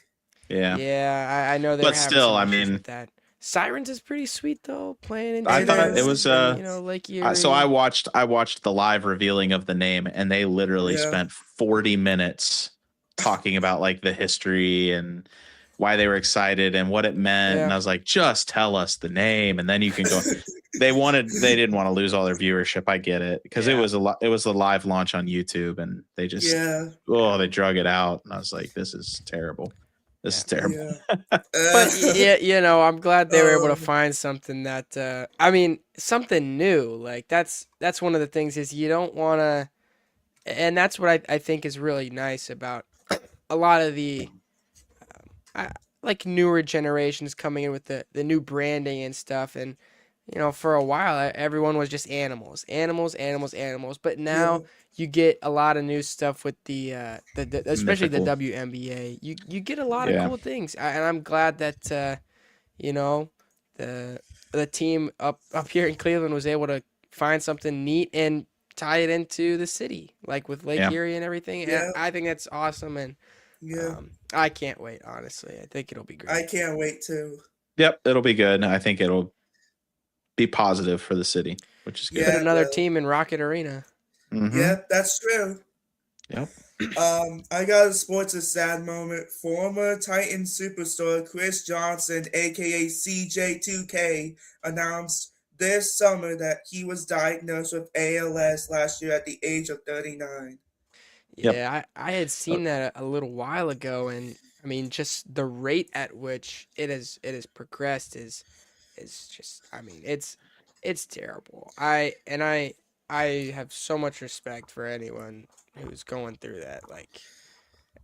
Yeah. Yeah, I know. But still, I mean, with that. Sirens is pretty sweet though, playing in I It thought it is. was Lake Erie. so I watched the live revealing of the name, and they literally Yeah. spent 40 minutes talking about like the history and why they were excited and what it meant. And I was like, just tell us the name, and then you can go. They didn't want to lose all their viewership. I get it, because it was a live launch on YouTube, and they just they drug it out, and I was like, this is terrible. This is terrible. Yeah. But yeah, I'm glad they were able to find something that something new. Like that's one of the things is you don't want to, and that's what I think is really nice about a lot of the like newer generations coming in with the new branding and stuff. And for a while everyone was just animals, but now you get a lot of new stuff with the especially Mythical. the WNBA. You get a lot of cool things, and I'm glad that the team up here in Cleveland was able to find something neat and tie it into the city, like with Lake Erie and everything. Yeah. And I think that's awesome, and I can't wait. Honestly, I think it'll be great. I can't wait too. Yep, it'll be good. I think it'll be positive for the city, which is good. Put another team in Rocket Arena. Mm-hmm. Yep, that's true. Yep. I got a sports a sad moment. Former Titans superstar Chris Johnson, aka CJ2K, announced this summer that he was diagnosed with ALS last year at the age of 39. Yeah, I had seen that a little while ago, and I mean, just the rate at which it has progressed is just, I mean, it's terrible. I have so much respect for anyone who's going through that, like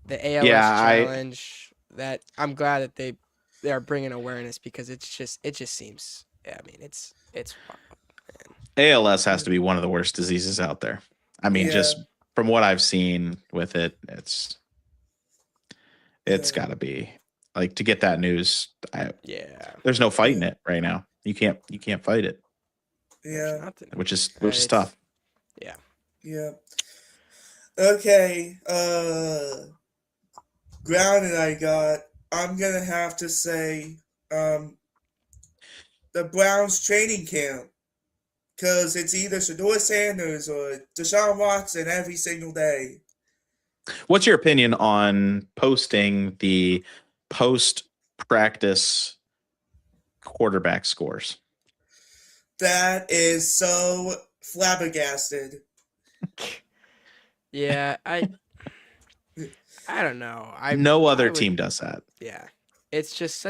the ALS challenge. That I'm glad that they are bringing awareness, because it just seems, I mean, it's wild, man. ALS has to be one of the worst diseases out there. I mean, just from what I've seen with it, it's got to be like, to get that news. There's no fighting it right now. You can't fight it. Yeah, which is tough. Yeah. Okay. Grounded. I'm gonna have to say, the Browns training camp, because it's either Shedeur Sanders or Deshaun Watson every single day. What's your opinion on posting the post-practice quarterback scores? That is so flabbergasted. Yeah, I don't know. No other team does that. Yeah, it's just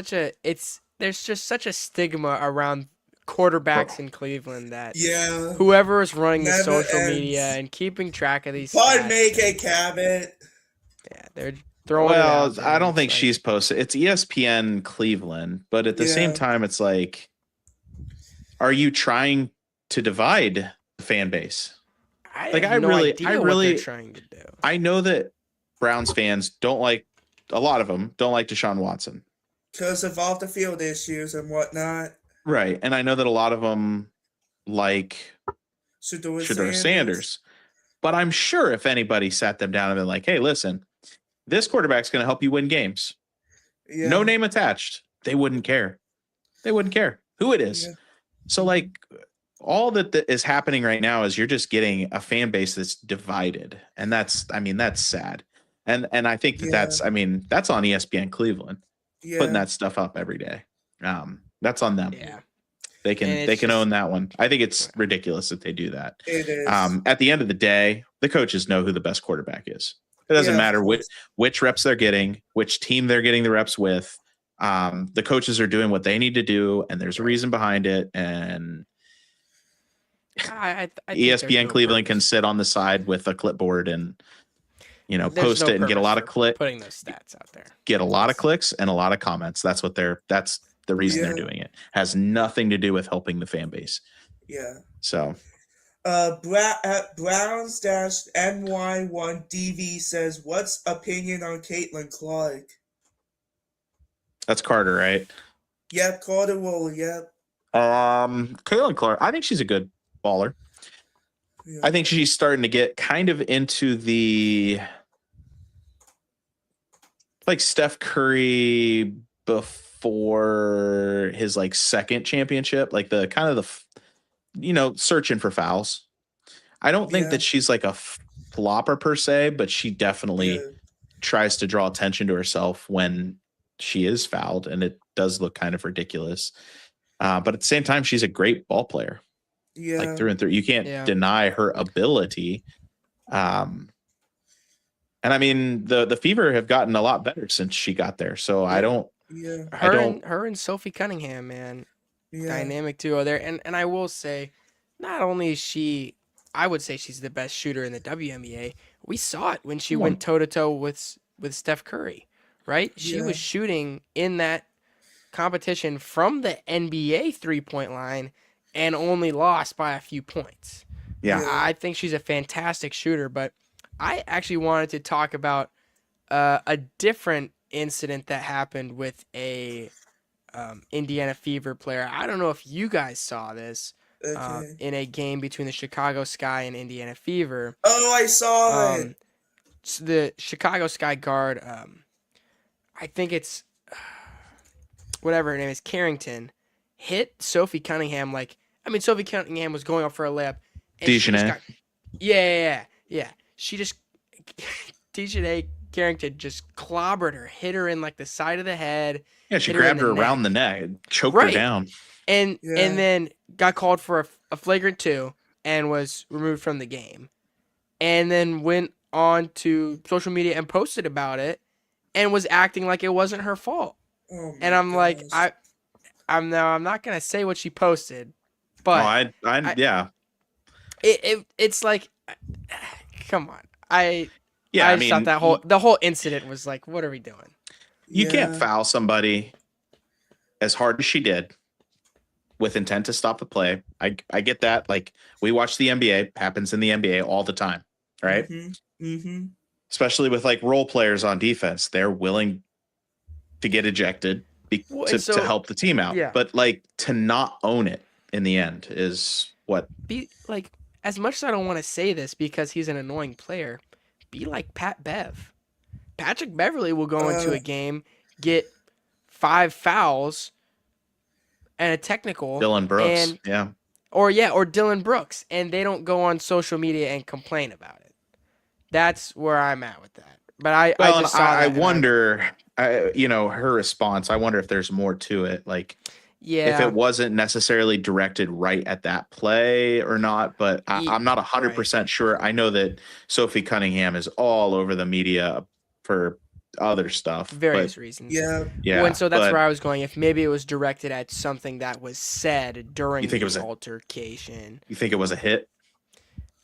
there's just such a stigma around quarterbacks in Cleveland that whoever is running the social media and keeping track of these. Pardon me, Kate Cabot. Yeah, they're throwing. Well, I don't think she's posted. It's ESPN Cleveland, but at the same time, it's like, are you trying to divide the fan base? I really what they're trying to do. I know that Browns fans don't like, a lot of them don't like Deshaun Watson because of off the field issues and whatnot. Right. And I know that a lot of them like Shedeur Sanders. But I'm sure if anybody sat them down and been like, hey, listen, this quarterback's going to help you win games. Yeah. No name attached. They wouldn't care. They wouldn't care who it is. Yeah. So like, all that is happening right now is you're just getting a fan base that's divided. And that's sad. And I think that that's on ESPN Cleveland putting that stuff up every day. That's on them. Yeah. They can own that one. I think it's ridiculous that they do that. It is. At the end of the day, the coaches know who the best quarterback is. It doesn't matter which reps they're getting, which team they're getting the reps with. The coaches are doing what they need to do, and there's a reason behind it. And I ESPN Cleveland can sit on the side with a clipboard and post it and get a lot of clicks. Putting those stats out there, get a lot of clicks and a lot of comments. That's the reason they're doing it. Has nothing to do with helping the fan base. Yeah. So, Browns-NY1DV says, "What's opinion on Caitlin Clark?" That's Carter, right? Yep, Carter Wooler. Yep. Caitlin Clark, I think she's a good baller. Yeah. I think she's starting to get kind of into the like Steph Curry before for his like second championship, like the kind of searching for fouls. I don't think that she's like a flopper per se, but she definitely tries to draw attention to herself when she is fouled, and it does look kind of ridiculous. But at the same time, she's a great ball player. Like through and through. You can't deny her ability. And I mean, the Fever have gotten a lot better since she got there. So I don't. Yeah. Her and Sophie Cunningham, man, dynamic duo there. And I will say, not only is she, I would say she's the best shooter in the WNBA. We saw it when she went toe to toe with Steph Curry, right? She was shooting in that competition from the NBA 3-point line and only lost by a few points. Yeah. I think she's a fantastic shooter, but I actually wanted to talk about a different incident that happened with a Indiana Fever player. I don't know if you guys saw this in a game between the Chicago Sky and Indiana Fever. Oh, I saw it. So the Chicago Sky guard, I think it's whatever her name is, Carrington, hit Sophie Cunningham. Sophie Cunningham was going up for a layup. Divisional. Yeah. She just Divisional Carrington just clobbered her, hit her in like the side of the head. Yeah, she grabbed her around the neck, choked her down, and then got called for a flagrant 2 and was removed from the game, and then went on to social media and posted about it, and was acting like it wasn't her fault. Oh and I'm gosh. like, I'm not gonna say what she posted, but it's like, come on, I thought the whole incident was like, what are we doing? You can't foul somebody as hard as she did with intent to stop the play. I get that. Like, we watch the NBA, happens in the NBA all the time, right? Mm-hmm. Especially with like role players on defense, they're willing to get ejected to help the team out. Yeah. But like, to not own it in the end is what. Be like, as much as I don't want to say this because he's an annoying player, be like Pat Bev. Patrick Beverley will go into a game, get 5 fouls and a technical. Dylan Brooks, or Dylan Brooks, and they don't go on social media and complain about it. That's where I'm at with that. But I wonder, her response. I wonder if there's more to it. Like, if it wasn't necessarily directed right at that play or not, but I'm not 100% sure. I know that Sophie Cunningham is all over the media for other stuff. Various reasons. Yeah. And so that's where I was going. If maybe it was directed at something that was said during the altercation. You think it was a hit?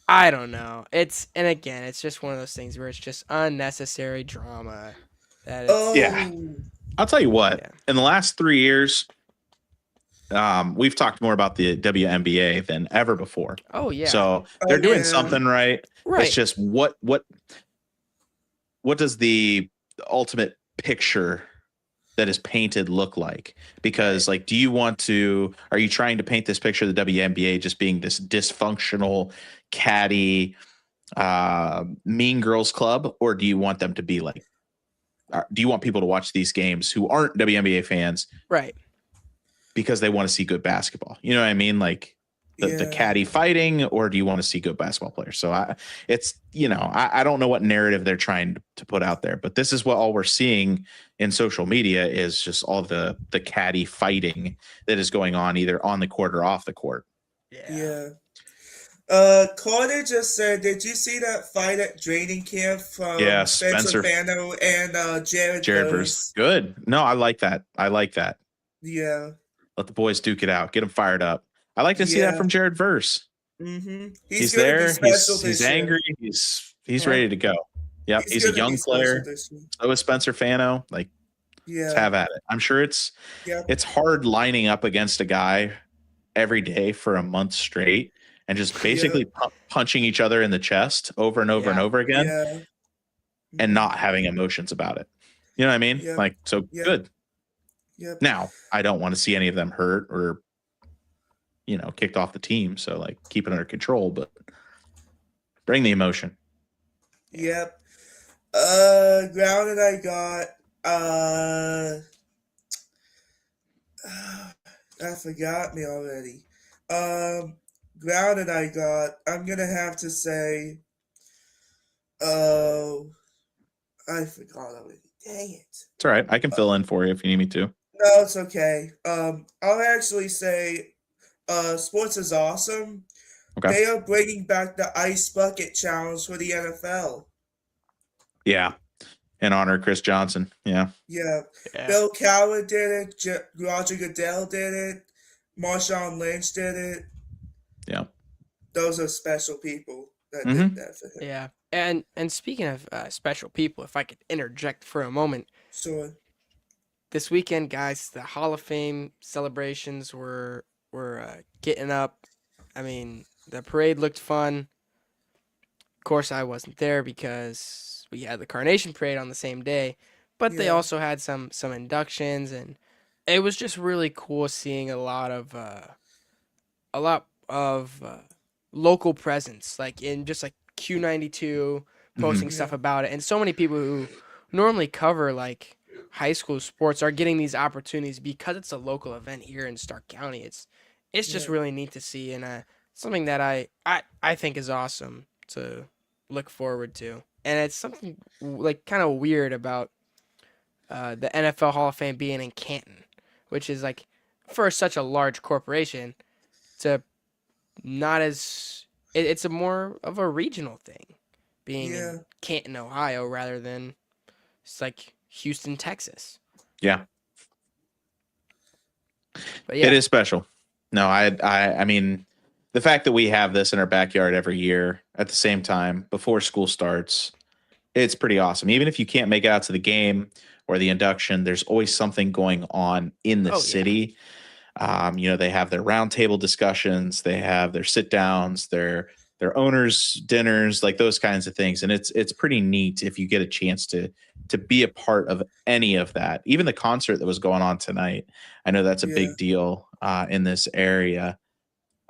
I don't know. It's just one of those things where it's just unnecessary drama. I'll tell you what. Yeah. In the last 3 years, we've talked more about the WNBA than ever before. Oh yeah. So they're doing something right. Right. It's just what does the ultimate picture that is painted look like? Because like, are you trying to paint this picture of the WNBA just being this dysfunctional, catty, mean girls club, or do you want them to be like? Do you want people to watch these games who aren't WNBA fans, right? Because they want to see good basketball. You know what I mean? Like the catty fighting, or do you want to see good basketball players? So I don't know what narrative they're trying to put out there, but this is what all we're seeing in social media is just all the catty fighting that is going on either on the court or off the court. Yeah. Carter just said, did you see that fight at training camp from Spencer Fano and Jared Verse? Good. No, I like that. Yeah. Let the boys duke it out. Get them fired up. I like to see that from Jared Verse. Mm-hmm. He's there. He's angry. He's ready to go. Yep. He's a young player. So is Spencer Fano. Like, let's have at it. I'm sure it's hard lining up against a guy every day for a month straight and just basically punching each other in the chest over and over and over again and not having emotions about it. You know what I mean? Yeah. Like, so good. Yep. Now, I don't want to see any of them hurt or, kicked off the team. So, like, keep it under control, but bring the emotion. Yep. Grounded I got I forgot me already. Grounded I got. I'm gonna have to say. Oh, I forgot already. Dang it. It's all right. I can fill in for you if you need me to. No, it's okay. I'll actually say, sports is awesome. Okay. They are bringing back the ice bucket challenge for the NFL. Yeah. In honor of Chris Johnson. Yeah. Yeah, Yeah. Bill Cowher did it. Roger Goodell did it. Marshawn Lynch did it. Yeah. Those are special people that Mhm. did that for him. Yeah. And speaking of special people, if I could interject for a moment, Sure. this weekend, guys, the Hall of Fame celebrations were getting up. I mean, the parade looked fun. Of course, I wasn't there because we had the Carnation Parade on the same day, but they Yeah. also had some inductions, and it was just really cool seeing a lot of local presence, like in just like Q92 posting Mhm. stuff Yeah. about it, and so many people who normally cover like high school sports are getting these opportunities because it's a local event here in Stark County. It's just Yeah. really neat to see, and something that I think is awesome to look forward to, and it's something like kind of weird about the NFL Hall of Fame being in Canton, which is like for such a large corporation to not as it's a more of a regional thing, being Yeah. in Canton, Ohio, rather than it's like Houston, Texas. Yeah. But yeah, It is special. No, I mean, the fact that we have this in our backyard every year at the same time before school starts, it's pretty awesome. Even if you can't make it out to the game or the induction, there's always something going on in the Oh, yeah. city. They have their roundtable discussions, they have their sit downs, their owners dinners, like those kinds of things, and it's pretty neat if you get a chance to be a part of any of that. Even the concert that was going on tonight, I know that's a Yeah. big deal in this area,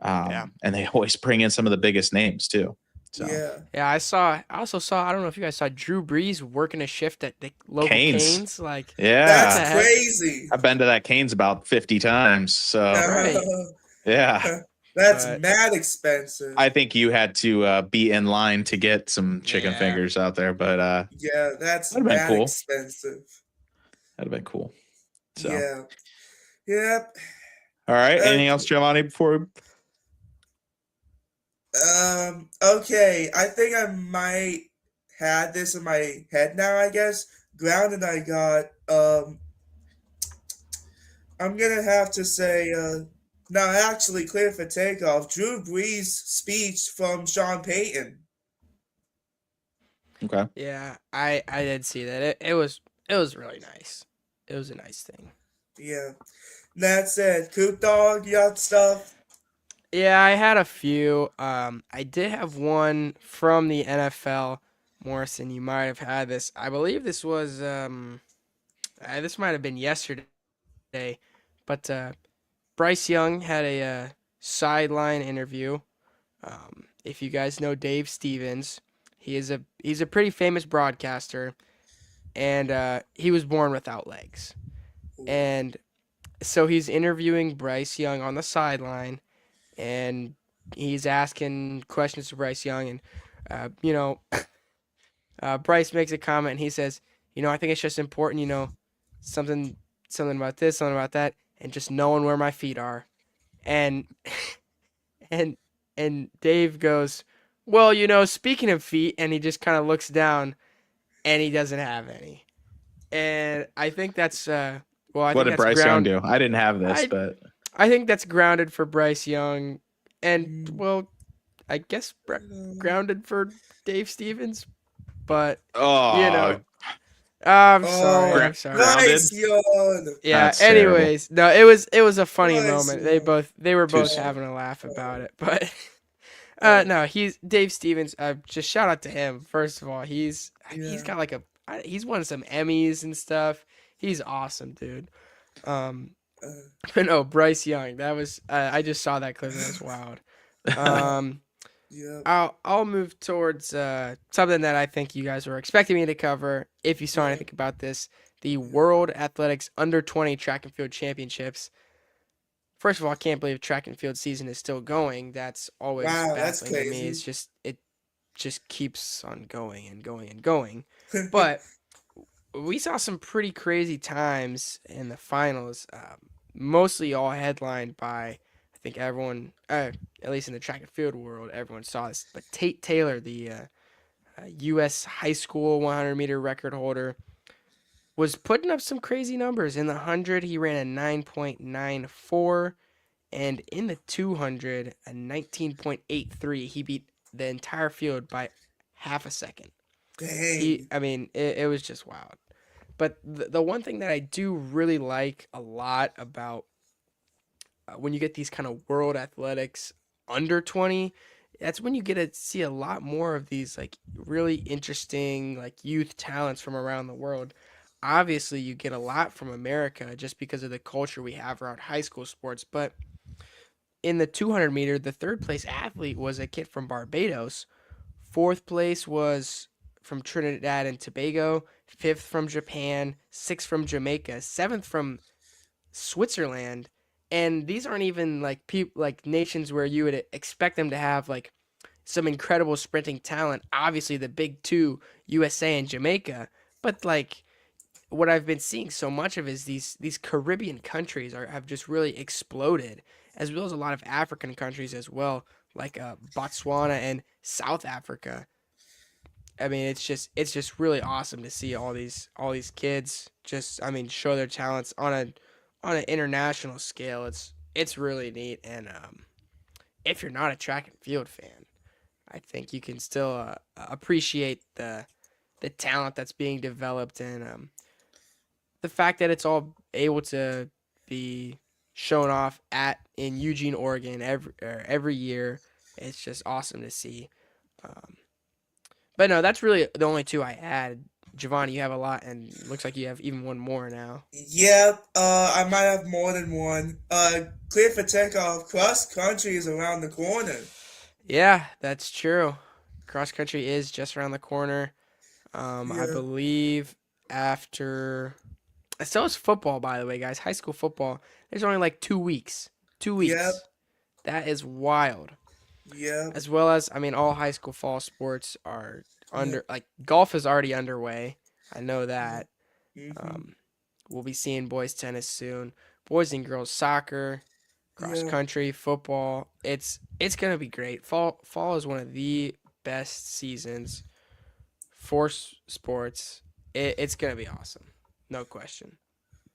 Yeah. and they always bring in some of the biggest names too. So Yeah. I also saw, I don't know if you guys saw Drew Brees working a shift at the local Canes. Canes. Like, what the That's Yeah, heck? crazy. I've been to that Canes about 50 times. So Right. yeah, That's But- mad expensive. I think you had to be in line to get some chicken Yeah. fingers out there, but Yeah, that's That'd have been mad cool. expensive. that'd have been cool. So Yeah. Yep. all right, anything Okay. else, Giovanni? Before Okay. I think I might had this in my head now, I guess. Grounded I got. I'm gonna have to say, no, actually, clear for takeoff. Drew Brees' speech from Sean Payton. okay, Yeah, I did see that. It was really nice. It was a nice thing. Yeah. That's it. Coop Dog, you got stuff? Yeah, I had a few. I did have one from the NFL. Morrison, you might have had this. I believe this was this might have been yesterday, but Bryce Young had a sideline interview. If you guys know Dave Stevens, he's a pretty famous broadcaster, and he was born without legs, and so he's interviewing Bryce Young on the sideline, and he's asking questions to Bryce Young, and Bryce makes a comment, and he says, I think it's just important, something about this, something about that, and just knowing where my feet are, and and Dave goes, well, speaking of feet, and he just kind of looks down, and he doesn't have any, and I think that's I what think did that's Bryce Young do? I didn't have this, I- but I think that's grounded for Bryce Young, and I guess grounded for Dave Stevens, but oh, I'm Oh, sorry. I'm sorry. grounded? Bryce Young. Yeah. That's terrible. Anyways, no, it was a funny Bryce moment. Young. They were both soon. having a laugh about it, but Oh. no, he's Dave Stevens. Just shout out to him. First of all, he's Yeah. got like he's won some Emmys and stuff. He's awesome, dude. But no, Bryce Young. That was I just saw that clip. That was wild. Yeah. I'll move towards something that I think you guys were expecting me to cover. If you saw anything about this, the World Athletics Under 20 Track and Field Championships. First of all, I can't believe track and field season is still going. That's always Wow, that's baffling to me. crazy. It just keeps on going and going and going. But we saw some pretty crazy times in the finals, mostly all headlined by, I think everyone, at least in the track and field world, everyone saw this. But Tate Taylor, the U.S. high school 100-meter record holder, was putting up some crazy numbers. In the 100, he ran a 9.94, and in the 200, a 19.83. He beat the entire field by half a second. Dang. It was just wild. But the one thing that I do really like a lot about when you get these kind of world athletics under 20, that's when you get to see a lot more of these like really interesting like youth talents from around the world. Obviously, you get a lot from America just because of the culture we have around high school sports. But in the 200 meter, the third place athlete was a kid from Barbados. Fourth place was from Trinidad and Tobago, fifth from Japan, sixth from Jamaica, seventh from Switzerland, and these aren't even like like nations where you would expect them to have like some incredible sprinting talent. Obviously, the big two, USA and Jamaica, but like what I've been seeing so much of is these Caribbean countries have just really exploded, as well as a lot of African countries as well, like Botswana and South Africa. I mean, it's just really awesome to see all these kids just show their talents on an international scale. It's really neat, and if you're not a track and field fan, I think you can still appreciate the talent that's being developed, and the fact that it's all able to be shown off in Eugene, Oregon every year. It's just awesome to see. But no, that's really the only two I had. Giovanni, you have a lot, and looks like you have even one more now. Yep, I might have more than one. Clear for takeoff. Cross country is around the corner. Yeah, that's true. Cross country is just around the corner. I Yeah. believe after. So is football, by the way, guys. High school football. There's only like 2 weeks. 2 weeks. Yep. That is wild. Yep. As well as, all high school fall sports are like golf is already underway. I know that. Mhm. We'll be seeing boys tennis soon. Boys and girls soccer, cross country, football. It's gonna be great. Fall is one of the best seasons for sports. It's gonna be awesome, no question.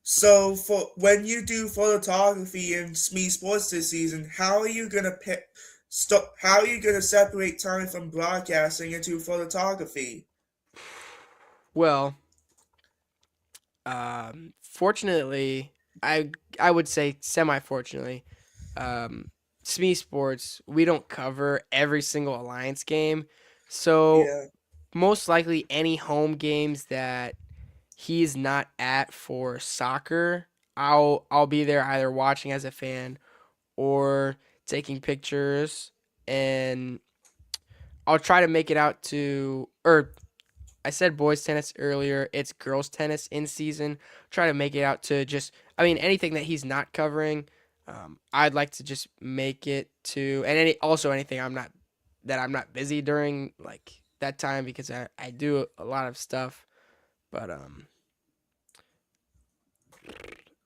So for when you do photography in SME Sports this season, how are you gonna how are you gonna separate time from broadcasting into photography? Well, fortunately, I would say semi-fortunately, SME Sports, we don't cover every single Alliance game, so Yeah. most likely any home games that he's not at for soccer, I'll be there either watching as a fan or taking pictures, and I'll try to make it out to, or I said boys tennis earlier, it's girls tennis in season. Try to make it out to just, anything that he's not covering. I'd like to just make it to, and anything I'm not busy during like that time, because I do a lot of stuff. But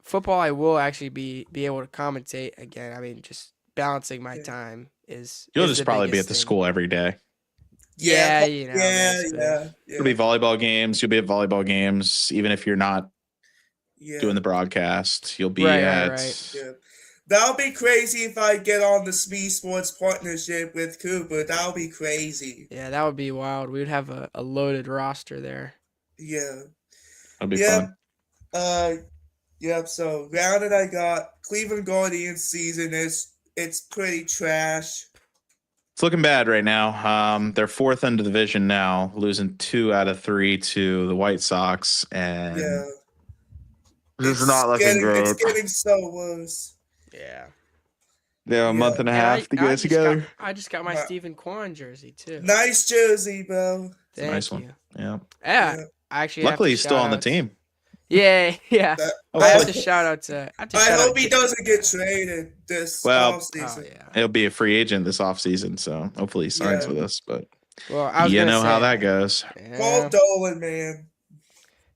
football, I will actually be able to commentate again. Just balancing my time You'll is just the probably be biggest at the thing. school every day. Yeah, Yeah. basically. It'll be volleyball games. You'll be at volleyball games, even if you're not Yeah. doing the broadcast. You'll be Right, at. right. Yeah. That'll be crazy if I get on the SME Sports partnership with Cooper. That'll be crazy. Yeah, that would be wild. We would have a loaded roster there. Yeah. That'll be Yep. fun. Yep. So round that I got Cleveland Guardians season it's pretty trash. It's looking bad right now. They're fourth in the division now, losing 2 out of 3 to the White Sox, and Yeah. this is not looking great. It's getting so worse. Yeah. They have a month and a half to get it together. I just got my Stephen Kwan jersey too. Nice jersey, bro. It's a nice Thank one. you. Yeah. Yeah. I actually Luckily, have to he's still on the shout out- team. Yeah, yeah. That, I have to Hopefully. shout out to. I have to I shout out. hope he doesn't get traded this Well, Oh offseason. yeah. He'll be a free agent this offseason, so hopefully he signs Yeah. with us. But Well, I was you gonna know how say. that goes. Paul Yeah. Dolan, man.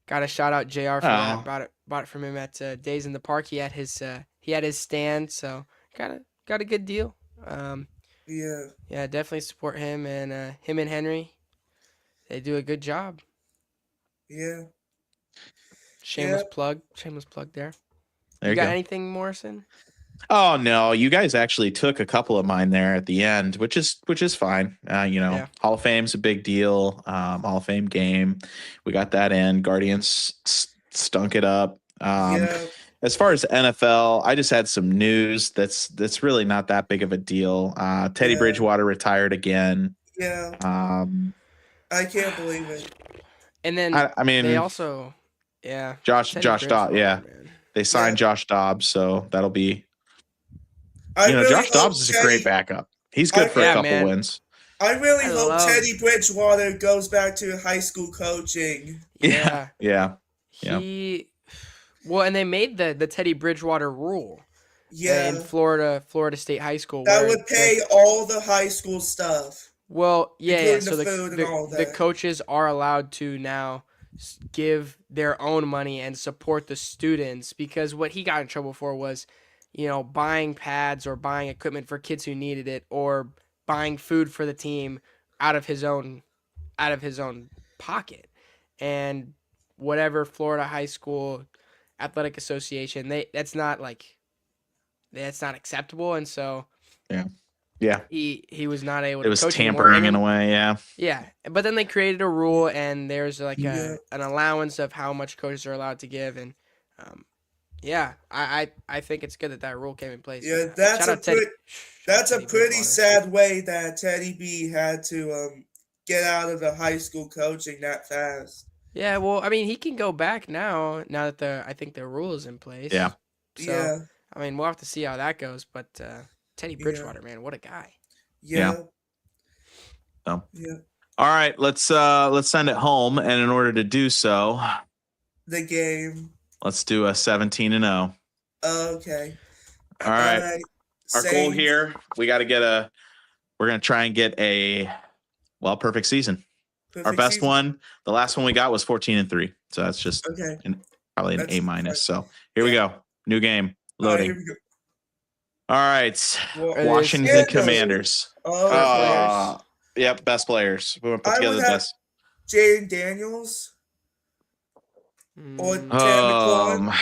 Got to shout out Jr. for that. Oh, Bought it from him at Days in the Park. He had his stand, so got a good deal. Yeah. Yeah, definitely support him and Henry. They do a good job. Yeah. Shameless plug. Shameless plug there. there You you got go. anything, Morrison? Oh no, you guys actually took a couple of mine there at the end, which is fine. Yeah. Hall of Fame's a big deal. Hall of Fame game, we got that in. Guardians stunk it up. Yeah. As far as NFL, I just had some news that's really not that big of a deal. Teddy Yeah. Bridgewater retired again. Yeah. Um, I can't believe it. And then I mean, they also, yeah, Josh Teddy Dobbs, Bridgewater, yeah, man. they signed Josh Dobbs, so that'll be. I really Josh hope Dobbs is a great backup. He's good for a Yeah, couple man. wins. I really I hope love- Teddy Bridgewater goes back to high school coaching. Yeah. Yeah. Well, and they made the Teddy Bridgewater rule. Yeah. In Florida State High School. That where would pay all the high school stuff. Well, yeah. including So the food and all the that. coaches are allowed to now give their own money and support the students, because what he got in trouble for was, buying pads or buying equipment for kids who needed it, or buying food for the team out of his own pocket. And whatever Florida High School Athletic Association, that's not acceptable, and so Yeah. he was not able to It was coach anymore. tampering And in a way. Yeah. yeah, but then they created a rule, and there's like Yeah. an allowance of how much coaches are allowed to give, and yeah, I think it's good that rule came in place. Yeah, Shout that's out Teddy- that's a Teddy pretty Bridgewater. sad way that Teddy B had to get out of the high school coaching that fast. Yeah, well, I mean, he can go back now that I think the rule is in place. Yeah. So, Yeah. I mean, we'll have to see how that goes, but Teddy Bridgewater, man, what a guy. Yeah. So. Yeah. All right, let's send it home, and in order to do so, The game. let's do a 17-0. Okay. All right. Our goal here, we're going to try and get a perfect season. Our best one, the last one we got was 14-3. So that's just Okay. probably an That's A-. So here we go. New game. All right, Loading. here we go. All right. Well, Washington Yeah. Commanders. Oh, Yep, best players. We want to put I together would the have- best. Jaden Daniels or Mm, Terry McLaurin.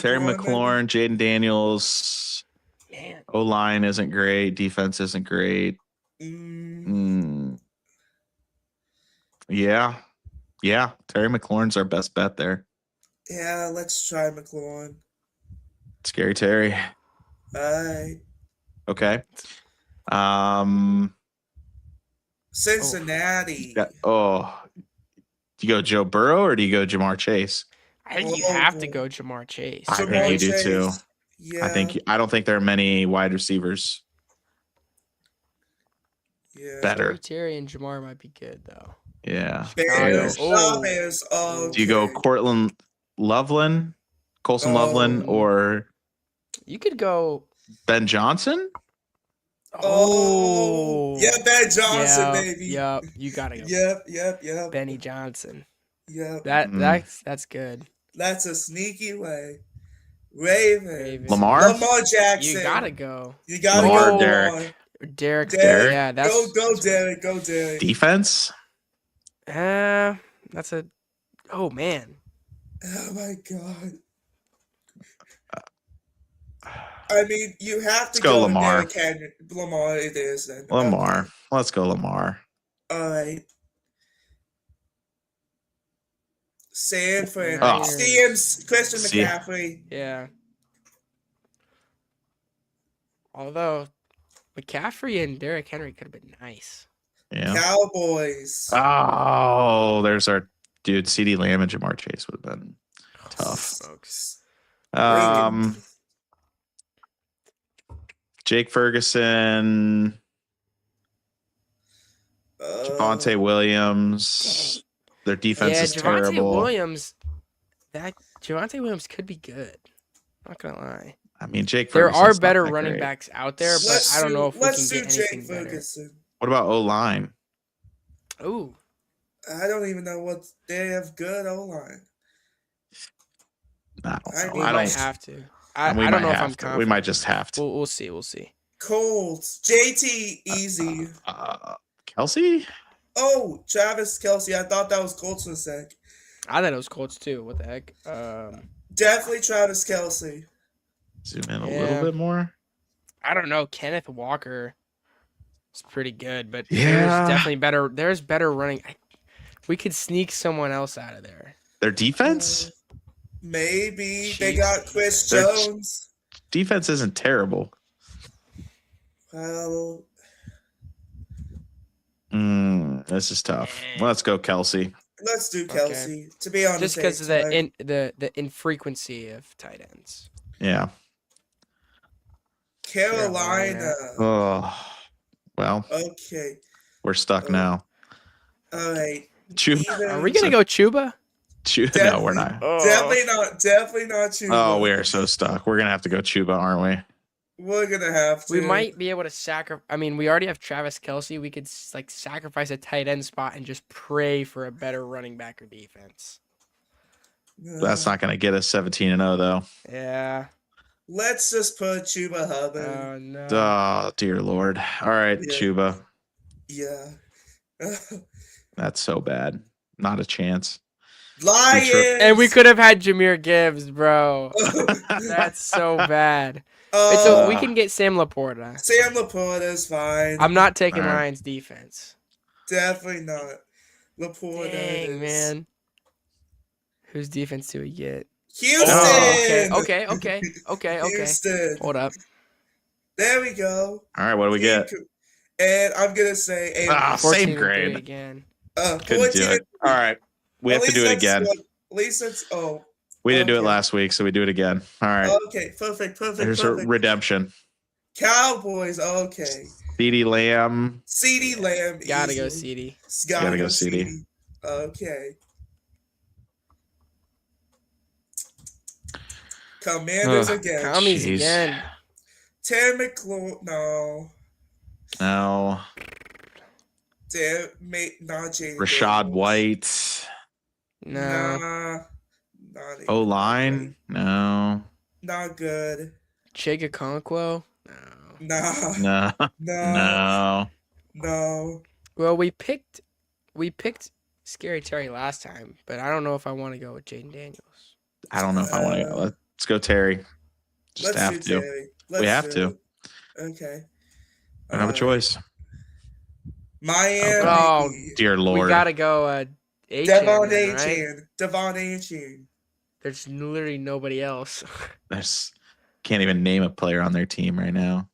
Terry McLaurin, Jaden Daniels. man. O-line isn't great. Defense isn't great. Mm, Yeah. Terry McLaurin's our best bet there. yeah, let's try McLaurin. Scary Terry. All right. Okay. Cincinnati. Do you go Joe Burrow or do you go Jamar Chase? I think you have to go Jamar Chase. I Jamar think you do Chase. too. Yeah. I don't think there are many wide receivers Yeah. better. Terry and Jamar might be good though. Yeah. Bears. Oh. Bears. Okay. Do you go Colson Loveland, Oh. or You could go. Ben Johnson? Oh. Yeah, Ben Johnson, Yep, baby. Yep, you gotta go. Yep. Benny Johnson. Yep. That's good. That's a sneaky way. Ravens. Ravens. Lamar? Lamar Jackson. You gotta go. You gotta Lamar, go Derek. Lamar. Derek. Derek. Yeah, that's Go Derek. Go Derek. Defense? That's a. Oh man. Oh my god. I mean, you have to Let's go with Lamar. Derrick Henry. Lamar it is then. Lamar. Okay. Let's go Lamar. All right. Sanford. Oh. Christian See. McCaffrey. Yeah. Although McCaffrey and Derrick Henry could have been nice. Yeah. Cowboys. Oh, there's our dude. CeeDee Lamb and Jamar Chase would have been tough. Smokes. Jake Ferguson, Javonte Williams. Their defense is Javonte terrible. Williams. that Javonte Williams could be good. Not gonna lie. I mean, Jake There Ferguson's are not better that running great. backs out there, but I don't know if we can get anything Jake better. Ferguson. What about O-line? Ooh. I don't even know what they have good O-line. I don't know. We I might don't have to. we I might don't know if have I'm to. confident. We might just have to. We'll see. We'll see. Colts. JT easy. Kelsey? Oh, Travis Kelce. I thought that was Colts for a sec. I thought it was Colts too. What the heck? Definitely Travis Kelce. Zoom in a little bit more. I don't know. Kenneth Walker is pretty good, but Yeah. there's definitely better. There's better running. We could sneak someone else out of there. Their defense? Maybe. Chiefs They got Chris defense. Jones. Defense isn't terrible. Well, This is tough. Let's go, Kelsey. let's do Kelce. To be honest, Just because of the infrequency of tight ends. Yeah. Carolina. Oh, well, Okay. we're stuck now. All right. Chuba. Are we gonna go Chuba? No, we're not. Definitely not. Definitely not Chuba. Oh, we are so stuck. We're gonna have to go Chuba, aren't we? We're gonna have to. We might be able to sacrifice. I mean, we already have Travis Kelce. We could sacrifice a tight end spot and just pray for a better running back or defense. That's not gonna get us 17-0 though. Yeah. Let's just put Chuba Hubbard. Oh no. Oh dear Lord. All right, Yeah. Chuba. Yeah. That's so bad. Not a chance. Lions. And we could have had Jahmyr Gibbs, bro. That's so bad. We can get Sam Laporta. Sam Laporta is fine. I'm not taking All right. Lions defense. Definitely not. Laporta. Dang, is. man. Whose defense do we get? Houston. Oh, okay. Houston. Hold up. There we go. All right, what do we get? And I'm gonna say Same 14-3 grade. again. Couldn't do it. All right. We have to do it again. At least it's We didn't do it okay. last week, so we do it again. All right. Okay, perfect. There's a redemption. Cowboys, okay. CeeDee Lamb. CeeDee Lamb. Gotta go easy. CD. Gotta go CeeDee. Okay. Commanders again. Commies Jeez. again. Terry McLaurin. No. No. Not Jaden. Rashad White. No. Nah. Not even. O-line. No. Not good. Chega Conquo? No. Nah. No. No. No. No. Well, we picked Scary Terry last time, but I don't know if I want to go with Jaden Daniels. I don't know if I want to go. Let's go Terry. Just Let's have do to. Terry. We have to. Okay. We don't have a choice. Miami. Oh, Dear Lord. We gotta go Devon A-Chain, right? A-Chain. Devon A-Chain. There's literally nobody else. Can't even name a player on their team right now.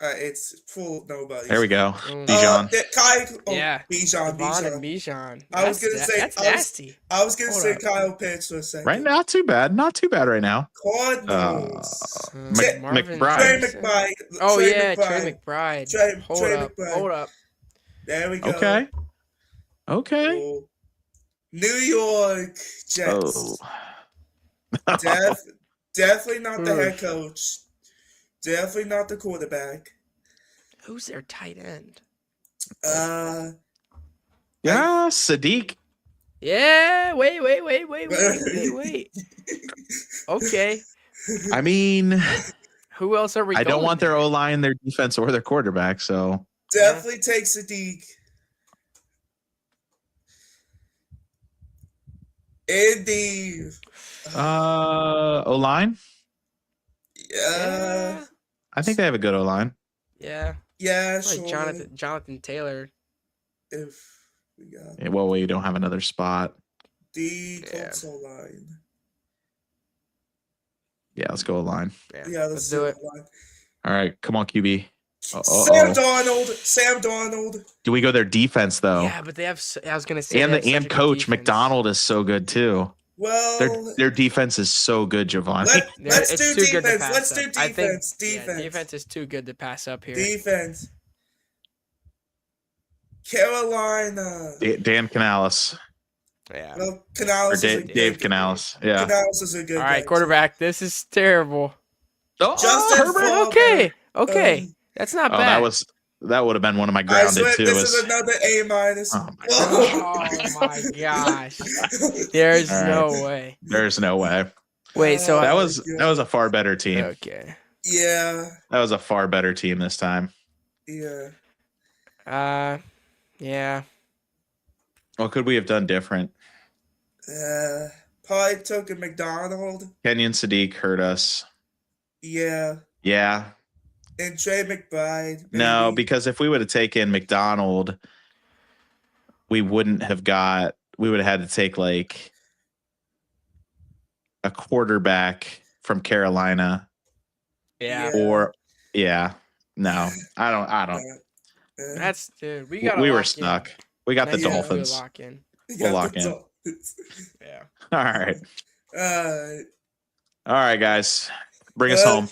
It's full of nobody. There we go. Mm. Bijan. Yeah. Bijan. Devon and Bijan. I was gonna say that's nasty. I was gonna Hold say up. Kyle Pitts for a second. Right? Not too bad. Not too bad right now. Cardinals. Marvin McBride. Trey Johnson. McBride. Oh Trey yeah, McBride. Trey McBride. Trey McBride. Hold up. There we go. Okay. Oh. New York Jets. Oh. Definitely not the head coach. Definitely not the quarterback. Who's their tight end? Yeah, Sadiq. Yeah, wait. Okay. I mean, Who else are we I don't going want their there? O-line, their defense, or their quarterback, so Definitely take Sadiq. Indy. O-line? Yeah. I think they have a good O-line. Yeah. Yeah, Like sure. Jonathan Taylor. If we got Yeah, well, you don't have another spot. the Colts line. Yeah, let's go O-line. Yeah, let's do it. O-line. All right, come on, QB. Sam Darnold. Do we go their defense though? Yeah, but they have. I was gonna say. And they have such a and good coach defense. McDonald is so good too. Well, Their defense is so good, Giovanni. let's It's do too good to defense. pass Let's up. do I think- defense. Yeah, Defense. defense is too good to pass up here. Defense. Carolina. Dan Canales. Yeah. Well, Canales is a Dave good Canales. Yeah. Canales is a good All guy, right, quarterback. This is terrible. Oh, Justin Herbert. Fulmer. Okay. That's not Oh, bad. that would have been one of my I grounded swear too. this is another A minus. Oh my Oh my gosh. There's All right. no way. There's no way. Wait, so That was a far better team. okay. Yeah. That was a far better team this time. Yeah. Yeah. What could we have done different? Probably took a McDonald. Kenyon Sadiq hurt us. Yeah. Yeah. And Trey McBride. Maybe. No, because if we would have taken McDonald, we would have had to take like a quarterback from Carolina. Yeah. Or no, I don't. That's dude. We were stuck. We got the Next year Dolphins. We'll lock in. We'll lock in. Yeah. All right. Uh, All right, guys. Bring us home.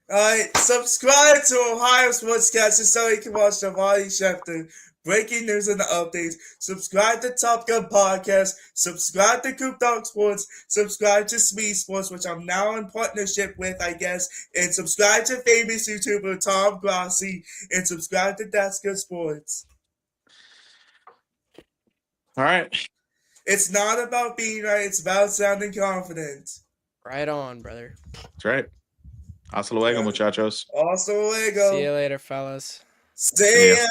All right, subscribe to Ohio Sportscast so you can watch JovanniSchefter, breaking news and updates. Subscribe to Top Gun Podcast. Subscribe to Coop Dog Sports. Subscribe to Smee Sports, which I'm now in partnership with, I guess. And subscribe to famous YouTuber Tom Grassi. And subscribe to That's Good Sports. All right. It's not about being right. It's about sounding confident. Right on, brother. That's right. Hasta luego, muchachos. Also, Lego. See you later, fellas. See ya.